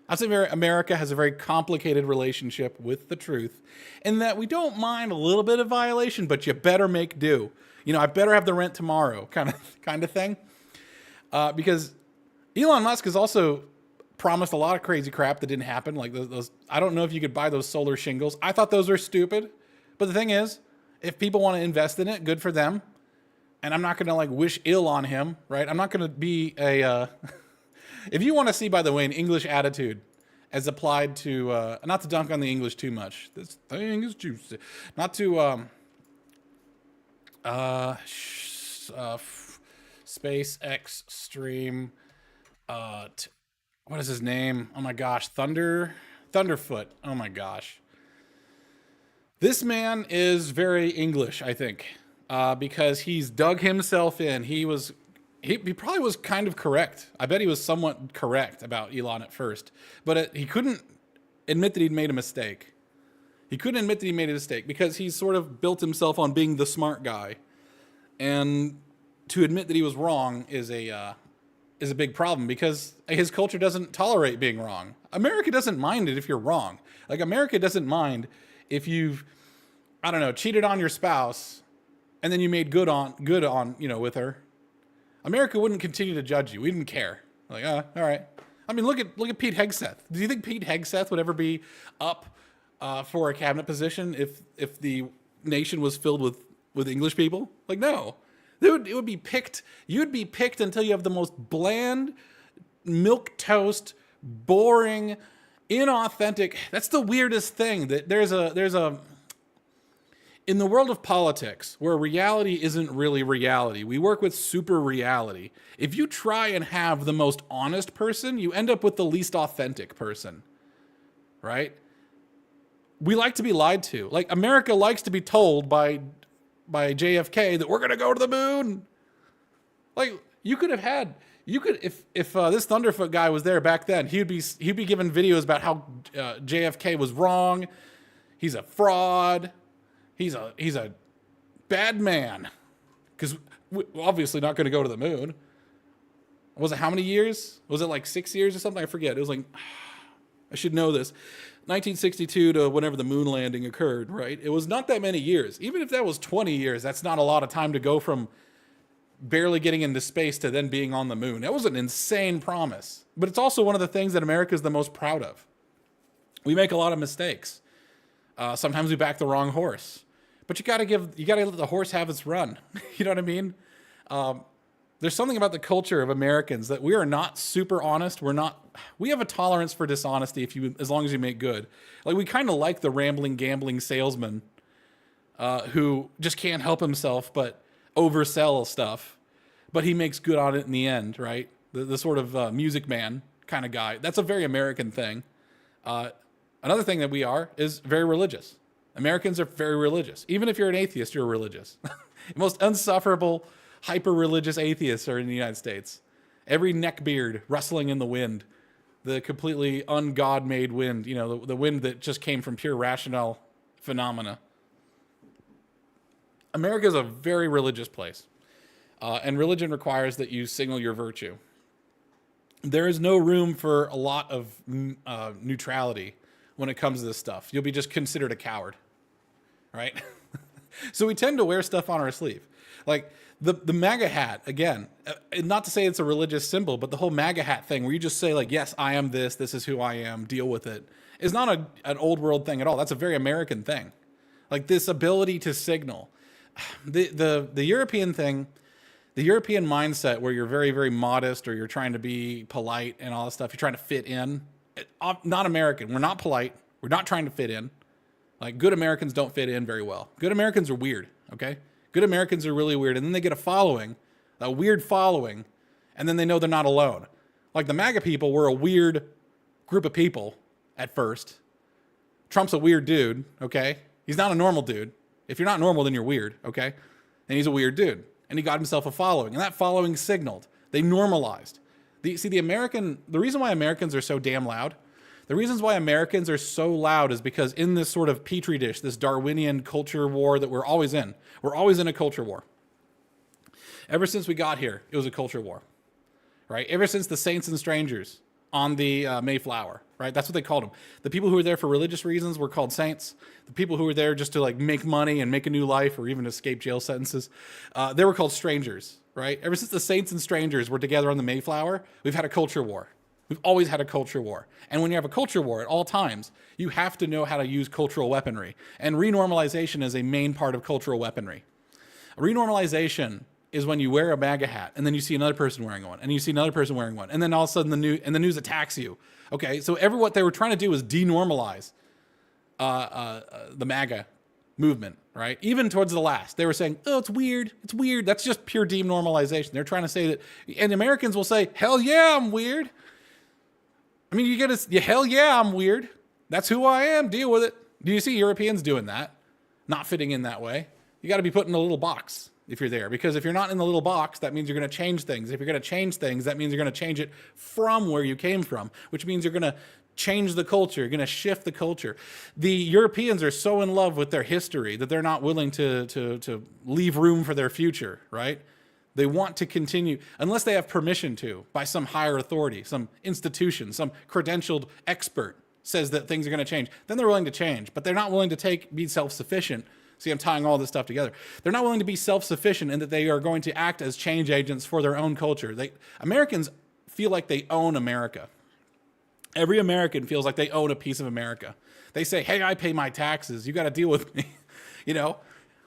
I'd say America has a very complicated relationship with the truth in that we don't mind a little bit of violation, but you better make do. I better have the rent tomorrow kind of thing. Because Elon Musk has also promised a lot of crazy crap that didn't happen. Like those, I don't know if you could buy those solar shingles. I thought those were stupid. But the thing is, if people want to invest in it, good for them. And I'm not going to wish ill on him, right? I'm not going to be if you want to see, by the way, an English attitude as applied to, not to dunk on the English too much. This thing is juicy. Not to, SpaceX stream, what is his name? Oh my gosh, Thunderfoot. Oh my gosh. This man is very English, I think, because he's dug himself in. He probably was kind of correct. I bet he was somewhat correct about Elon at first, but he couldn't admit that he'd made a mistake. He couldn't admit that he made a mistake because he's sort of built himself on being the smart guy. And to admit that he was wrong is a big problem because his culture doesn't tolerate being wrong. America doesn't mind it if you're wrong. Like, America doesn't mind if you've, I don't know, cheated on your spouse and then you made good on, with her. America wouldn't continue to judge you. We didn't care. Like, all right. I mean, look at Pete Hegseth. Do you think Pete Hegseth would ever be up for a cabinet position if the nation was filled with English people? Like, no. It would be picked. You'd be picked until you have the most bland, milquetoast, boring, inauthentic. That's the weirdest thing. That there's a in the world of politics where reality isn't really reality. We work with super reality. If you try and have the most honest person, you end up with the least authentic person. Right? We like to be lied to. Like, America likes to be told by JFK that we're going to go to the moon. Like, you could have You could, if this Thunderfoot guy was there back then, he'd be giving videos about how JFK was wrong. He's a fraud. He's a bad man. Because we're obviously not going to go to the moon. Was it how many years? Was it like 6 years or something? I forget. It was like, I should know this. 1962 to whenever the moon landing occurred, right? It was not that many years. Even if that was 20 years, that's not a lot of time to go from barely getting into space to then being on the moon. That was an insane promise. But it's also one of the things that America is the most proud of. We make a lot of mistakes. Sometimes we back the wrong horse. But you gotta let the horse have its run. You know what I mean? There's something about the culture of Americans that we are not super honest. We have a tolerance for dishonesty as long as you make good. Like, we kind of like the rambling, gambling salesman who just can't help himself but oversell stuff, but he makes good on it in the end, right? The sort of Music Man kind of guy. That's a very American thing. Another thing that we are is very religious. Americans are very religious. Even if you're an atheist, you're religious. The most insufferable, hyper-religious atheists are in the United States. Every neckbeard rustling in the wind, the completely un-God-made wind, the wind that just came from pure rational phenomena. America is a very religious place, and religion requires that you signal your virtue. There is no room for a lot of neutrality when it comes to this stuff. You'll be just considered a coward, right? So we tend to wear stuff on our sleeve. Like the MAGA hat, again, not to say it's a religious symbol, but the whole MAGA hat thing where you just say, like, yes, I am this is who I am, deal with it, is not an old world thing at all. That's a very American thing. Like, this ability to signal. The European thing, the European mindset where you're very, very modest or you're trying to be polite and all that stuff, you're trying to fit in, not American. We're not polite. We're not trying to fit in. Like, good Americans don't fit in very well. Good Americans are weird, okay? Good Americans are really weird, and then they get a weird following, and then they know they're not alone. Like, the MAGA people were a weird group of people at first. Trump's a weird dude, okay? He's not a normal dude. If you're not normal, then you're weird, okay? And he's a weird dude, and he got himself a following, and that following signaled. They normalized. The reason why Americans are so damn loud, the reasons why Americans are so loud is because in this sort of petri dish, this Darwinian culture war that we're always in a culture war. Ever since we got here, it was a culture war, right? Ever since the Saints and Strangers on the Mayflower, right? That's what they called them. The people who were there for religious reasons were called saints. The people who were there just to, like, make money and make a new life or even escape jail sentences, they were called strangers, right? Ever since the Saints and Strangers were together on the Mayflower, we've had a culture war. We've always had a culture war. And when you have a culture war at all times, you have to know how to use cultural weaponry. And renormalization is a main part of cultural weaponry. Renormalization is when you wear a MAGA hat and then you see another person wearing one and you see another person wearing one. And then all of a sudden the news attacks you. Okay, so what they were trying to do was denormalize the MAGA movement, right? Even towards the last, they were saying, oh, it's weird. It's weird. That's just pure denormalization. They're trying to say that, and Americans will say, hell yeah, I'm weird. I mean, hell yeah, I'm weird. That's who I am. Deal with it. Do you see Europeans doing that? Not fitting in that way. You got to be put in a little box if you're there, because if you're not in the little box, that means you're going to change things. If you're going to change things, that means you're going to change it from where you came from, which means you're going to change the culture. You're going to shift the culture. The Europeans are so in love with their history that they're not willing to leave room for their future, right? They want to continue, unless they have permission to, by some higher authority, some institution, some credentialed expert says that things are going to change. Then they're willing to change, but they're not willing to be self-sufficient. See, I'm tying all this stuff together. They're not willing to be self-sufficient in that they are going to act as change agents for their own culture. Americans feel like they own America. Every American feels like they own a piece of America. They say, hey, I pay my taxes. You got to deal with me.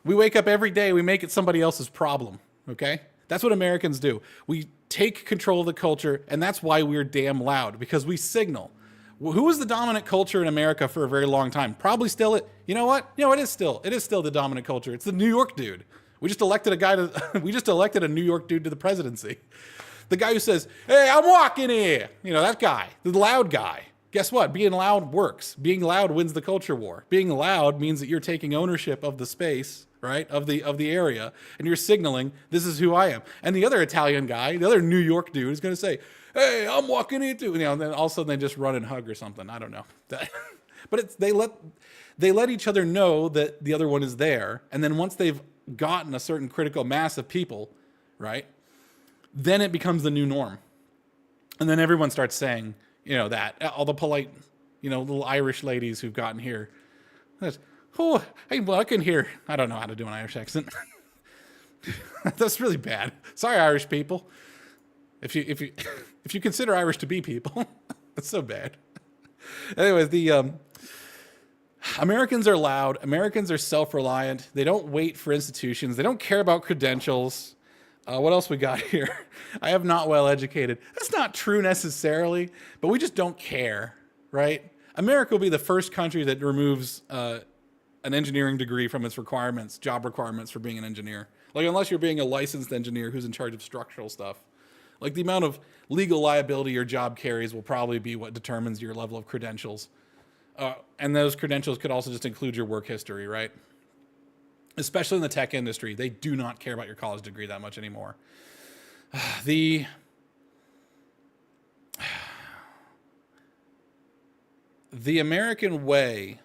We wake up every day. We make it somebody else's problem. Okay? That's what Americans do. We take control of the culture, and that's why we're damn loud, because we signal. Who was the dominant culture in America for a very long time? Probably still it. You know what? It is still the dominant culture. It's the New York dude. We just elected a New York dude to the presidency. The guy who says, hey, I'm walking here. That guy, the loud guy. Guess what? Being loud works. Being loud wins the culture war. Being loud means that you're taking ownership of the space right, of the area, and you're signaling this is who I am. And the other Italian guy, the other New York dude, is going to say, "Hey, I'm walking into," and then all of a sudden they just run and hug or something. I don't know. But they let each other know that the other one is there, and then once they've gotten a certain critical mass of people, right, then it becomes the new norm, and then everyone starts saying, that all the polite, little Irish ladies who've gotten here. Oh, hey, well, I can hear. I don't know how to do an Irish accent. That's really bad. Sorry, Irish people. If you consider Irish to be people, that's so bad. Anyways, the Americans are loud. Americans are self-reliant. They don't wait for institutions. They don't care about credentials. What else we got here? I am not well educated. That's not true necessarily, but we just don't care, right? America will be the first country that removes an engineering degree from its requirements, job requirements for being an engineer. Like, unless you're being a licensed engineer who's in charge of structural stuff. Like, the amount of legal liability your job carries will probably be what determines your level of credentials. And those credentials could also just include your work history, right? Especially in the tech industry, they do not care about your college degree that much anymore. The American way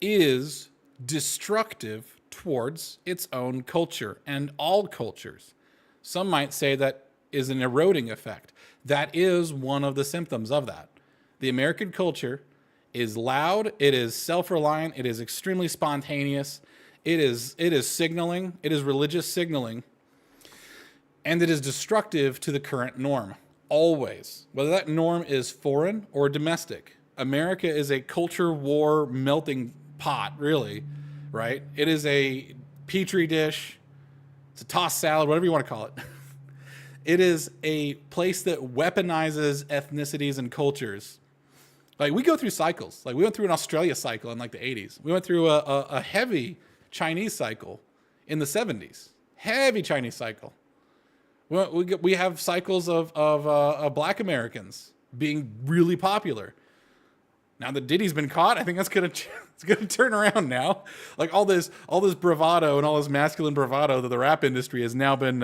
is destructive towards its own culture and all cultures. Some might say that is an eroding effect. That is one of the symptoms of that. The American culture is loud, it is self-reliant, it is extremely spontaneous, it is signaling, it is religious signaling, and it is destructive to the current norm, always. Whether that norm is foreign or domestic. America is a culture war melting pot, really, right? It is a petri dish, it's a tossed salad, whatever you want to call it. It is a place that weaponizes ethnicities and cultures. Like, we go through cycles. Like, we went through an Australia cycle in like the 80s. We went through a heavy Chinese cycle in the 70s. Heavy Chinese cycle. We have cycles of Black Americans being really popular. Now that Diddy's been caught, I think it's gonna turn around now. Like, all this bravado and all this masculine bravado that the rap industry has now been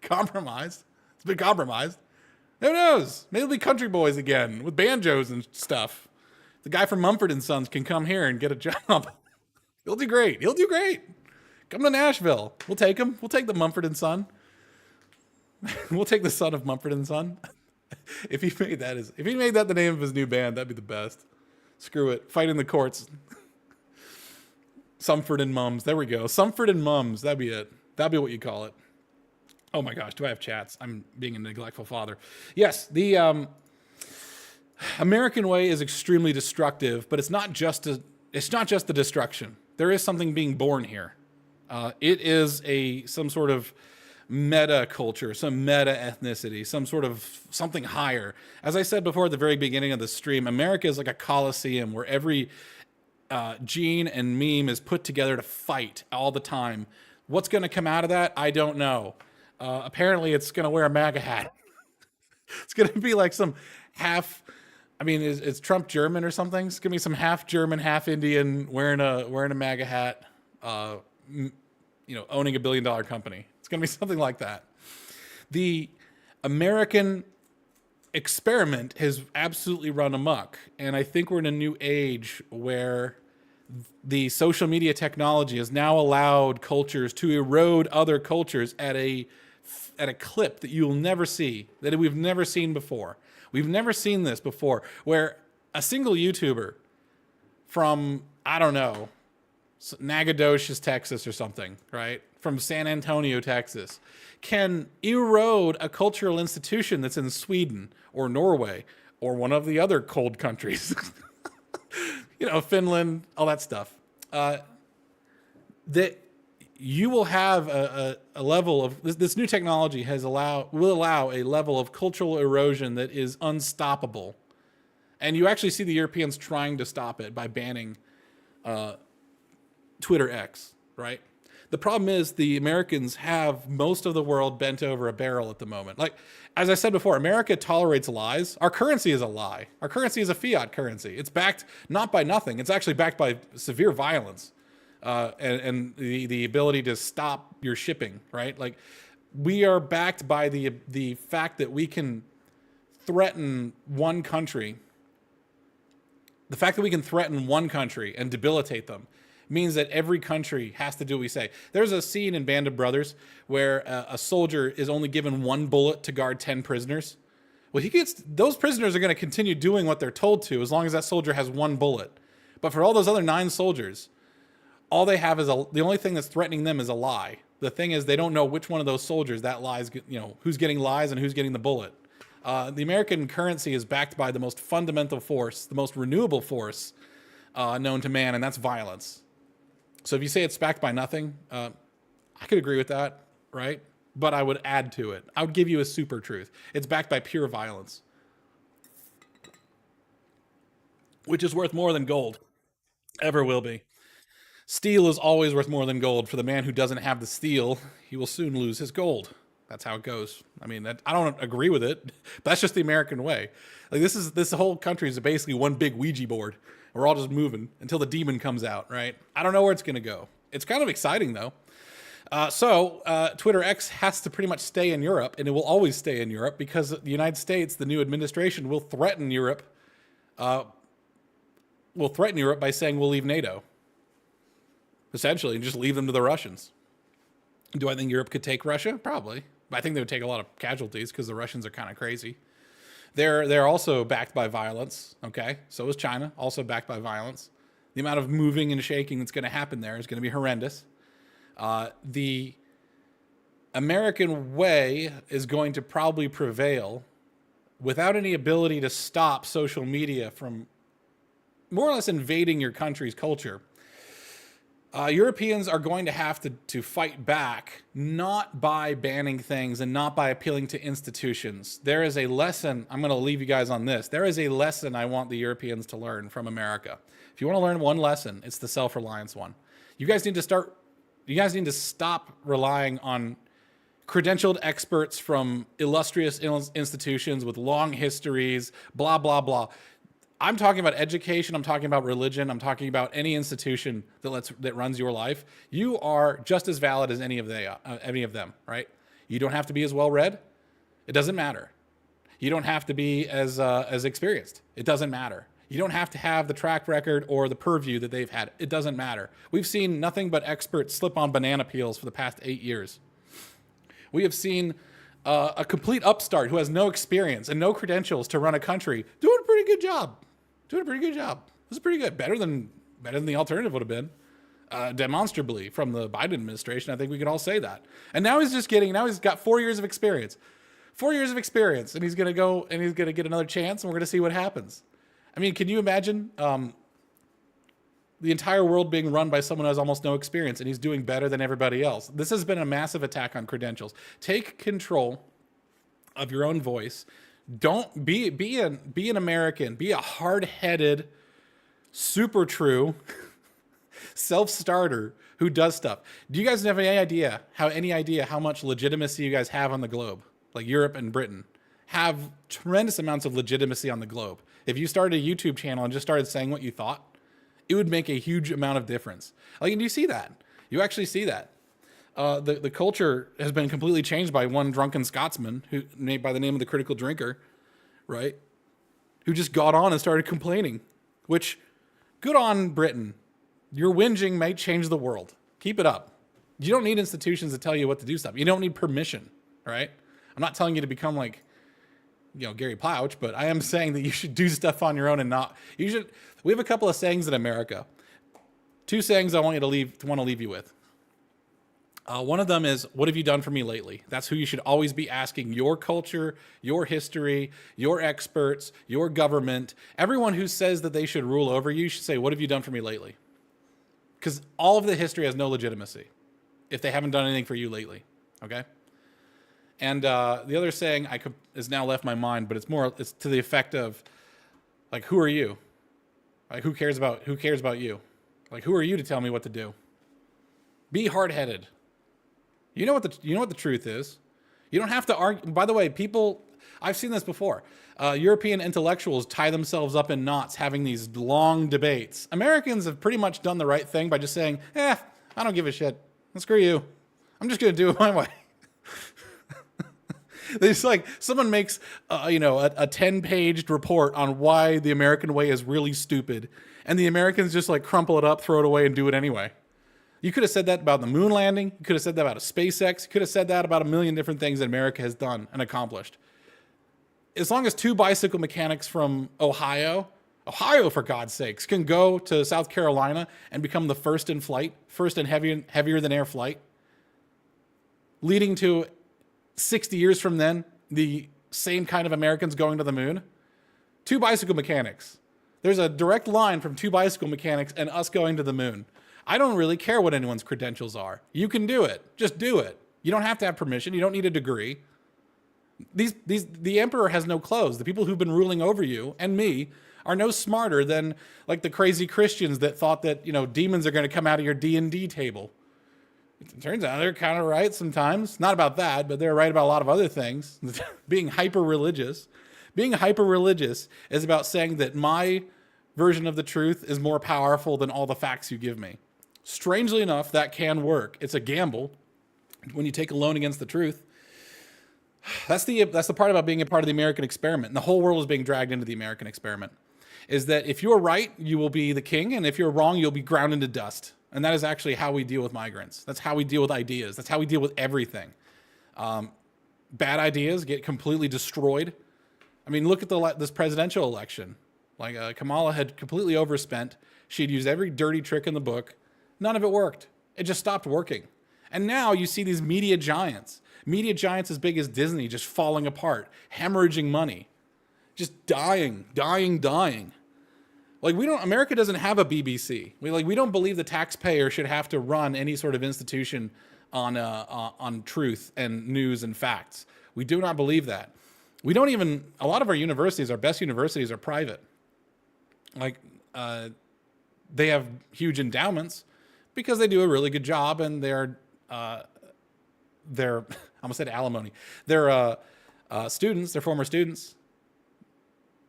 compromised. It's been compromised. Who knows? Maybe it'll be country boys again with banjos and stuff. The guy from Mumford and Sons can come here and get a job. He'll do great. He'll do great. Come to Nashville. We'll take him. We'll take the Mumford and Son. We'll take the son of Mumford and Son. If he made that the name of his new band, that'd be the best. Screw it. Fight in the courts. Sumford and Mums. There we go. Sumford and Mums. That'd be it. That'd be what you call it. Oh my gosh, do I have chats? I'm being a neglectful father. Yes, the American way is extremely destructive, but it's not just the destruction. There is something being born here. It is some sort of meta culture, some meta ethnicity, some sort of something higher. As I said before at the very beginning of the stream, America is like a coliseum where every gene and meme is put together to fight all the time. What's going to come out of that? I don't know. Apparently it's going to wear a MAGA hat. It's going to be like some half, is Trump German or something? It's going to be some half German, half Indian wearing a MAGA hat, owning $1 billion company. It's going to be something like that. The American experiment has absolutely run amok. And I think we're in a new age where the social media technology has now allowed cultures to erode other cultures at a clip that you will never see, that we've never seen before. We've never seen this before, where a single YouTuber from, I don't know, Nacogdoches, Texas or something, right? From San Antonio, Texas, can erode a cultural institution that's in Sweden or Norway or one of the other cold countries. Finland, all that stuff. That you will have a level of this new technology will allow a level of cultural erosion that is unstoppable, and you actually see the Europeans trying to stop it by banning Twitter X. Right. The problem is the Americans have most of the world bent over a barrel at the moment. Like, as I said before, America tolerates lies. Our currency is a lie. Our currency is a fiat currency. It's backed not by nothing. It's actually backed by severe violence. and the ability to stop your shipping, right? Like, we are backed by the fact that we can threaten one country. The fact that we can threaten one country and debilitate them means that every country has to do what we say. There's a scene in Band of Brothers where a soldier is only given one bullet to guard 10 prisoners. Well, those prisoners are going to continue doing what they're told to as long as that soldier has one bullet. But for all those other 9 soldiers, all they have is the only thing that's threatening them is a lie. The thing is, they don't know which one of those soldiers that lies, who's getting lies and who's getting the bullet. The American currency is backed by the most fundamental force, the most renewable force known to man, and that's violence. So if you say it's backed by nothing, I could agree with that, right? But I would add to it. I would give you a super truth. It's backed by pure violence, which is worth more than gold. Ever will be. Steel is always worth more than gold. For the man who doesn't have the steel, he will soon lose his gold. That's how it goes. I mean, I don't agree with it, but that's just the American way. Like, this whole country is basically one big Ouija board. We're all just moving until the demon comes out, right? I don't know where it's going to go. It's kind of exciting, though. So Twitter X has to pretty much stay in Europe, and it will always stay in Europe because the United States, the new administration, will threaten Europe. Will threaten Europe by saying we'll leave NATO, essentially, and just leave them to the Russians. Do I think Europe could take Russia? Probably. But I think they would take a lot of casualties because the Russians are kind of crazy. They're also backed by violence. Okay, so is China, also backed by violence. The amount of moving and shaking that's going to happen there is going to be horrendous. The American way is going to probably prevail without any ability to stop social media from more or less invading your country's culture. Europeans are going to have to fight back, not by banning things and not by appealing to institutions. There is a lesson, I'm going to leave you guys on this. There is a lesson I want the Europeans to learn from America. If you want to learn one lesson, it's the self-reliance one. You guys need to stop relying on credentialed experts from illustrious institutions with long histories, blah, blah, blah. I'm talking about education. I'm talking about religion. I'm talking about any institution that runs your life. You are just as valid as any of them, right? You don't have to be as well read. It doesn't matter. You don't have to be as experienced. It doesn't matter. You don't have to have the track record or the purview that they've had. It doesn't matter. We've seen nothing but experts slip on banana peels for the past 8 years. We have seen a complete upstart who has no experience and no credentials to run a country doing a pretty good job. This is pretty good. Better than the alternative would have been. Demonstrably from the Biden administration. I think we can all say that. And now he's got 4 years of experience. 4 years of experience. And he's going to go and he's going to get another chance and we're going to see what happens. I mean, can you imagine the entire world being run by someone who has almost no experience and he's doing better than everybody else? This has been a massive attack on credentials. Take control of your own voice. Don't be an American. Be a hard-headed, super true self-starter who does stuff. Do you guys have any idea how much legitimacy you guys have on the globe? Like Europe and Britain have tremendous amounts of legitimacy on the globe. If you started a YouTube channel and just started saying what you thought, it would make a huge amount of difference. Like, and you see that. You actually see that. The culture has been completely changed by one drunken Scotsman who named by the name of the Critical Drinker, right? Who just got on and started complaining, which good on Britain. Your whinging might change the world. Keep it up. You don't need institutions to tell you what to do stuff. You don't need permission, right? I'm not telling you to become like, Gary Plouch, but I am saying that you should do stuff on your own and not, we have a couple of sayings in America. 2 sayings I want to leave you with. One of them is, what have you done for me lately? That's who you should always be asking. Your culture, your history, your experts, your government, everyone who says that they should rule over you should say, what have you done for me lately? Because all of the history has no legitimacy if they haven't done anything for you lately, okay? And the other saying has now left my mind, but it's to the effect of, like, who are you? Like, who cares about you? Like, who are you to tell me what to do? Be hard-headed. You know what the truth is. You don't have to argue. By the way, people, I've seen this before. European intellectuals tie themselves up in knots having these long debates. Americans have pretty much done the right thing by just saying, I don't give a shit. Screw you. I'm just going to do it my way. It's like someone makes, a 10-page report on why the American way is really stupid. And the Americans just like crumple it up, throw it away, and do it anyway. You could have said that about the moon landing. You could have said that about a SpaceX. You could have said that about a million different things that America has done and accomplished. As long as 2 bicycle mechanics from Ohio, for God's sakes, can go to South Carolina and become the first in flight, first and heavier than air flight, leading to 60 years from then, the same kind of Americans going to the moon. 2 bicycle mechanics. There's a direct line from 2 bicycle mechanics and us going to the moon. I don't really care what anyone's credentials are. You can do it. Just do it. You don't have to have permission. You don't need a degree. The emperor has no clothes. The people who've been ruling over you and me are no smarter than like the crazy Christians that thought that, demons are going to come out of your D&D table. It turns out they're kind of right sometimes. Not about that, but they're right about a lot of other things. Being hyper-religious. Being hyper-religious is about saying that my version of the truth is more powerful than all the facts you give me. Strangely enough, that can work. It's a gamble when you take a loan against the truth. That's the part about being a part of the American experiment. And the whole world is being dragged into the American experiment. Is that if you're right, you will be the king. And if you're wrong, you'll be ground into dust. And that is actually how we deal with migrants. That's how we deal with ideas. That's how we deal with everything. Bad ideas get completely destroyed. I mean, look at this presidential election. Like Kamala had completely overspent. She'd used every dirty trick in the book. None of it worked. It just stopped working. And now you see these media giants as big as Disney just falling apart, hemorrhaging money, just dying. Like America doesn't have a BBC. We don't believe the taxpayer should have to run any sort of institution on truth and news and facts. We do not believe that. A lot of our universities, our best universities, are private. They have huge endowments because they do a really good job, and they're I almost said alimony. They're students, they're former students.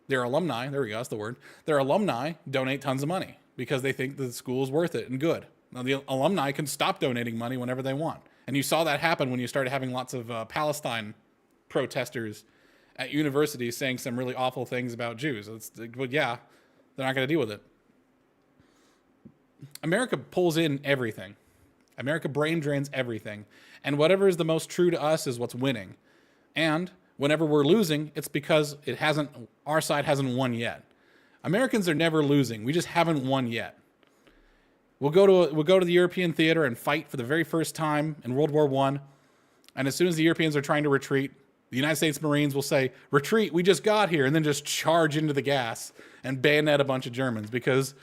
Their alumni, there we go, that's the word. Their alumni donate tons of money because they think the school is worth it and good. Now, the alumni can stop donating money whenever they want. And you saw that happen when you started having lots of Palestine protesters at universities saying some really awful things about Jews. Well, yeah, they're not going to deal with it. America pulls in everything. America brain drains everything. And whatever is the most true to us is what's winning. And whenever we're losing, it's because our side hasn't won yet. Americans are never losing. We just haven't won yet. We'll go to the European theater and fight for the very first time in World War I. And as soon as the Europeans are trying to retreat, the United States Marines will say, "Retreat, we just got here," and then just charge into the gas and bayonet a bunch of Germans because,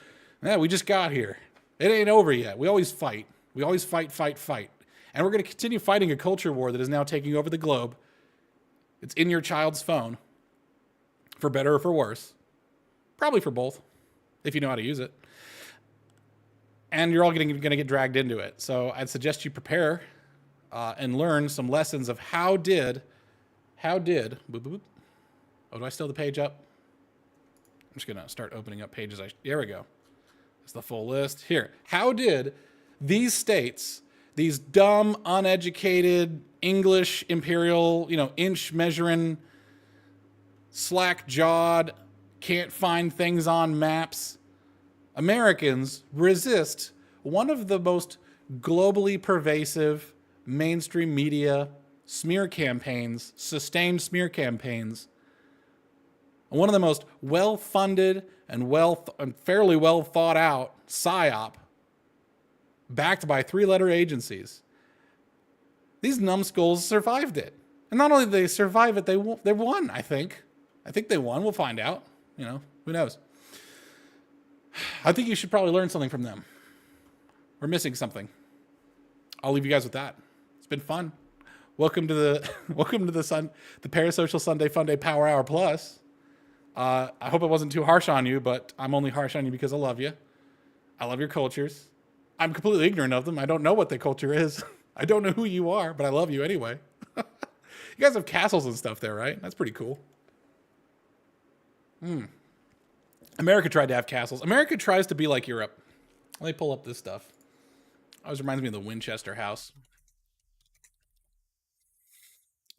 we just got here. It ain't over yet. We always fight. We always fight. And we're going to continue fighting a culture war that is now taking over the globe. It's in your child's phone, for better or for worse. Probably for both, if you know how to use it. And you're all going to get dragged into it. So I'd suggest you prepare and learn some lessons of how did, boop, boop. Oh, do I still have the page up? I'm just going to start opening up pages. There we go. It's the full list. Here. How did these states, these dumb, uneducated, English, imperial, inch measuring, slack-jawed, can't find things on maps, Americans resist one of the most globally pervasive mainstream media smear campaigns, sustained smear campaigns, one of the most well-funded and fairly well thought out PSYOP, backed by 3-letter agencies. These numbskulls survived it. And not only did they survive it, they won, I think. I think they won. We'll find out. Who knows? I think you should probably learn something from them. We're missing something. I'll leave you guys with that. It's been fun. Welcome to the Parasocial Sunday Funday Power Hour Plus. I hope it wasn't too harsh on you, but I'm only harsh on you because I love you. I love your cultures. I'm completely ignorant of them. I don't know what the culture is. I don't know who you are, but I love you anyway. You guys have castles and stuff there, right? That's pretty cool. America tried to have castles. America tries to be like Europe. Let me pull up this stuff. Always reminds me of the Winchester house.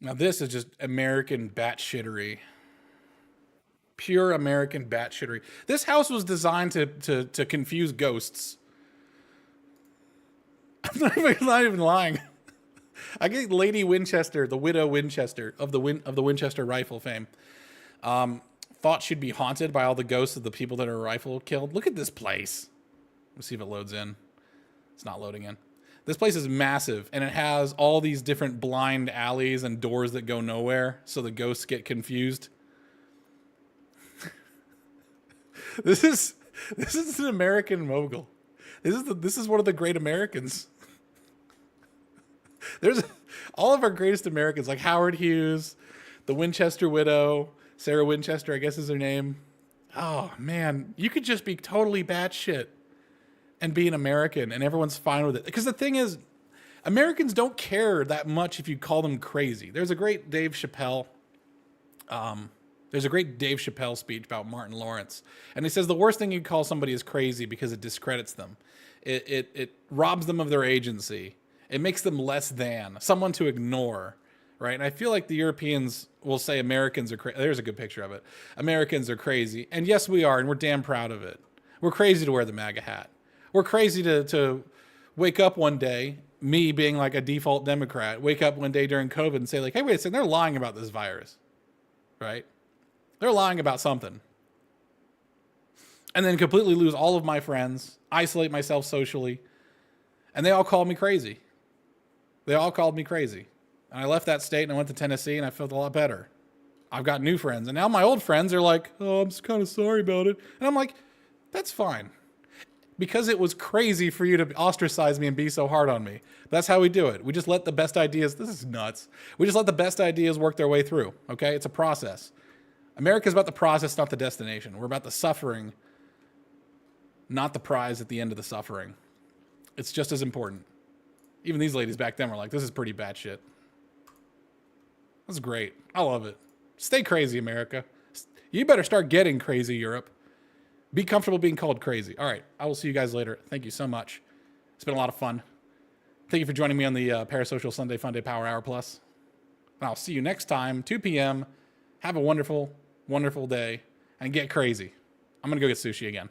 Now this is just American batshittery. Pure American batshittery. This house was designed to confuse ghosts. I'm not even lying. I get Lady Winchester, the widow Winchester of the Winchester rifle fame. Thought she'd be haunted by all the ghosts of the people that her rifle killed. Look at this place. Let's see if it loads in. It's not loading in. This place is massive, and it has all these different blind alleys and doors that go nowhere, so the ghosts get confused. This is an American mogul. This is one of the great Americans. There's all of our greatest Americans, like Howard Hughes, the Winchester widow, Sarah Winchester, I guess is her name. Oh man, you could just be totally batshit and be an American, and everyone's fine with it. Because the thing is, Americans don't care that much if you call them crazy. There's a great Dave Chappelle. There's a great Dave Chappelle speech about Martin Lawrence, and he says the worst thing you call somebody is crazy because it discredits them. It robs them of their agency. It makes them less than someone to ignore, right? And I feel like the Europeans will say Americans are crazy. There's a good picture of it. Americans are crazy, and yes, we are, and we're damn proud of it. We're crazy to wear the MAGA hat. We're crazy to wake up one day, me being like a default Democrat, wake up one day during COVID and say like, hey, wait a second, they're lying about this virus, right? They're lying about something. And then completely lose all of my friends, isolate myself socially, and they all called me crazy. They all called me crazy. And I left that state and I went to Tennessee and I felt a lot better. I've got new friends. And now my old friends are like, oh, I'm just kind of sorry about it. And I'm like, that's fine. Because it was crazy for you to ostracize me and be so hard on me. That's how we do it. We just let the best ideas, this is nuts. We just let the best ideas work their way through, okay? It's a process. America's about the process, not the destination. We're about the suffering, not the prize at the end of the suffering. It's just as important. Even these ladies back then were like, this is pretty bad shit. That's great. I love it. Stay crazy, America. You better start getting crazy, Europe. Be comfortable being called crazy. All right. I will see you guys later. Thank you so much. It's been a lot of fun. Thank you for joining me on the Parasocial Sunday Funday Power Hour Plus. And I'll see you next time, 2 p.m. Have a wonderful, wonderful day and get crazy. I'm going to go get sushi again.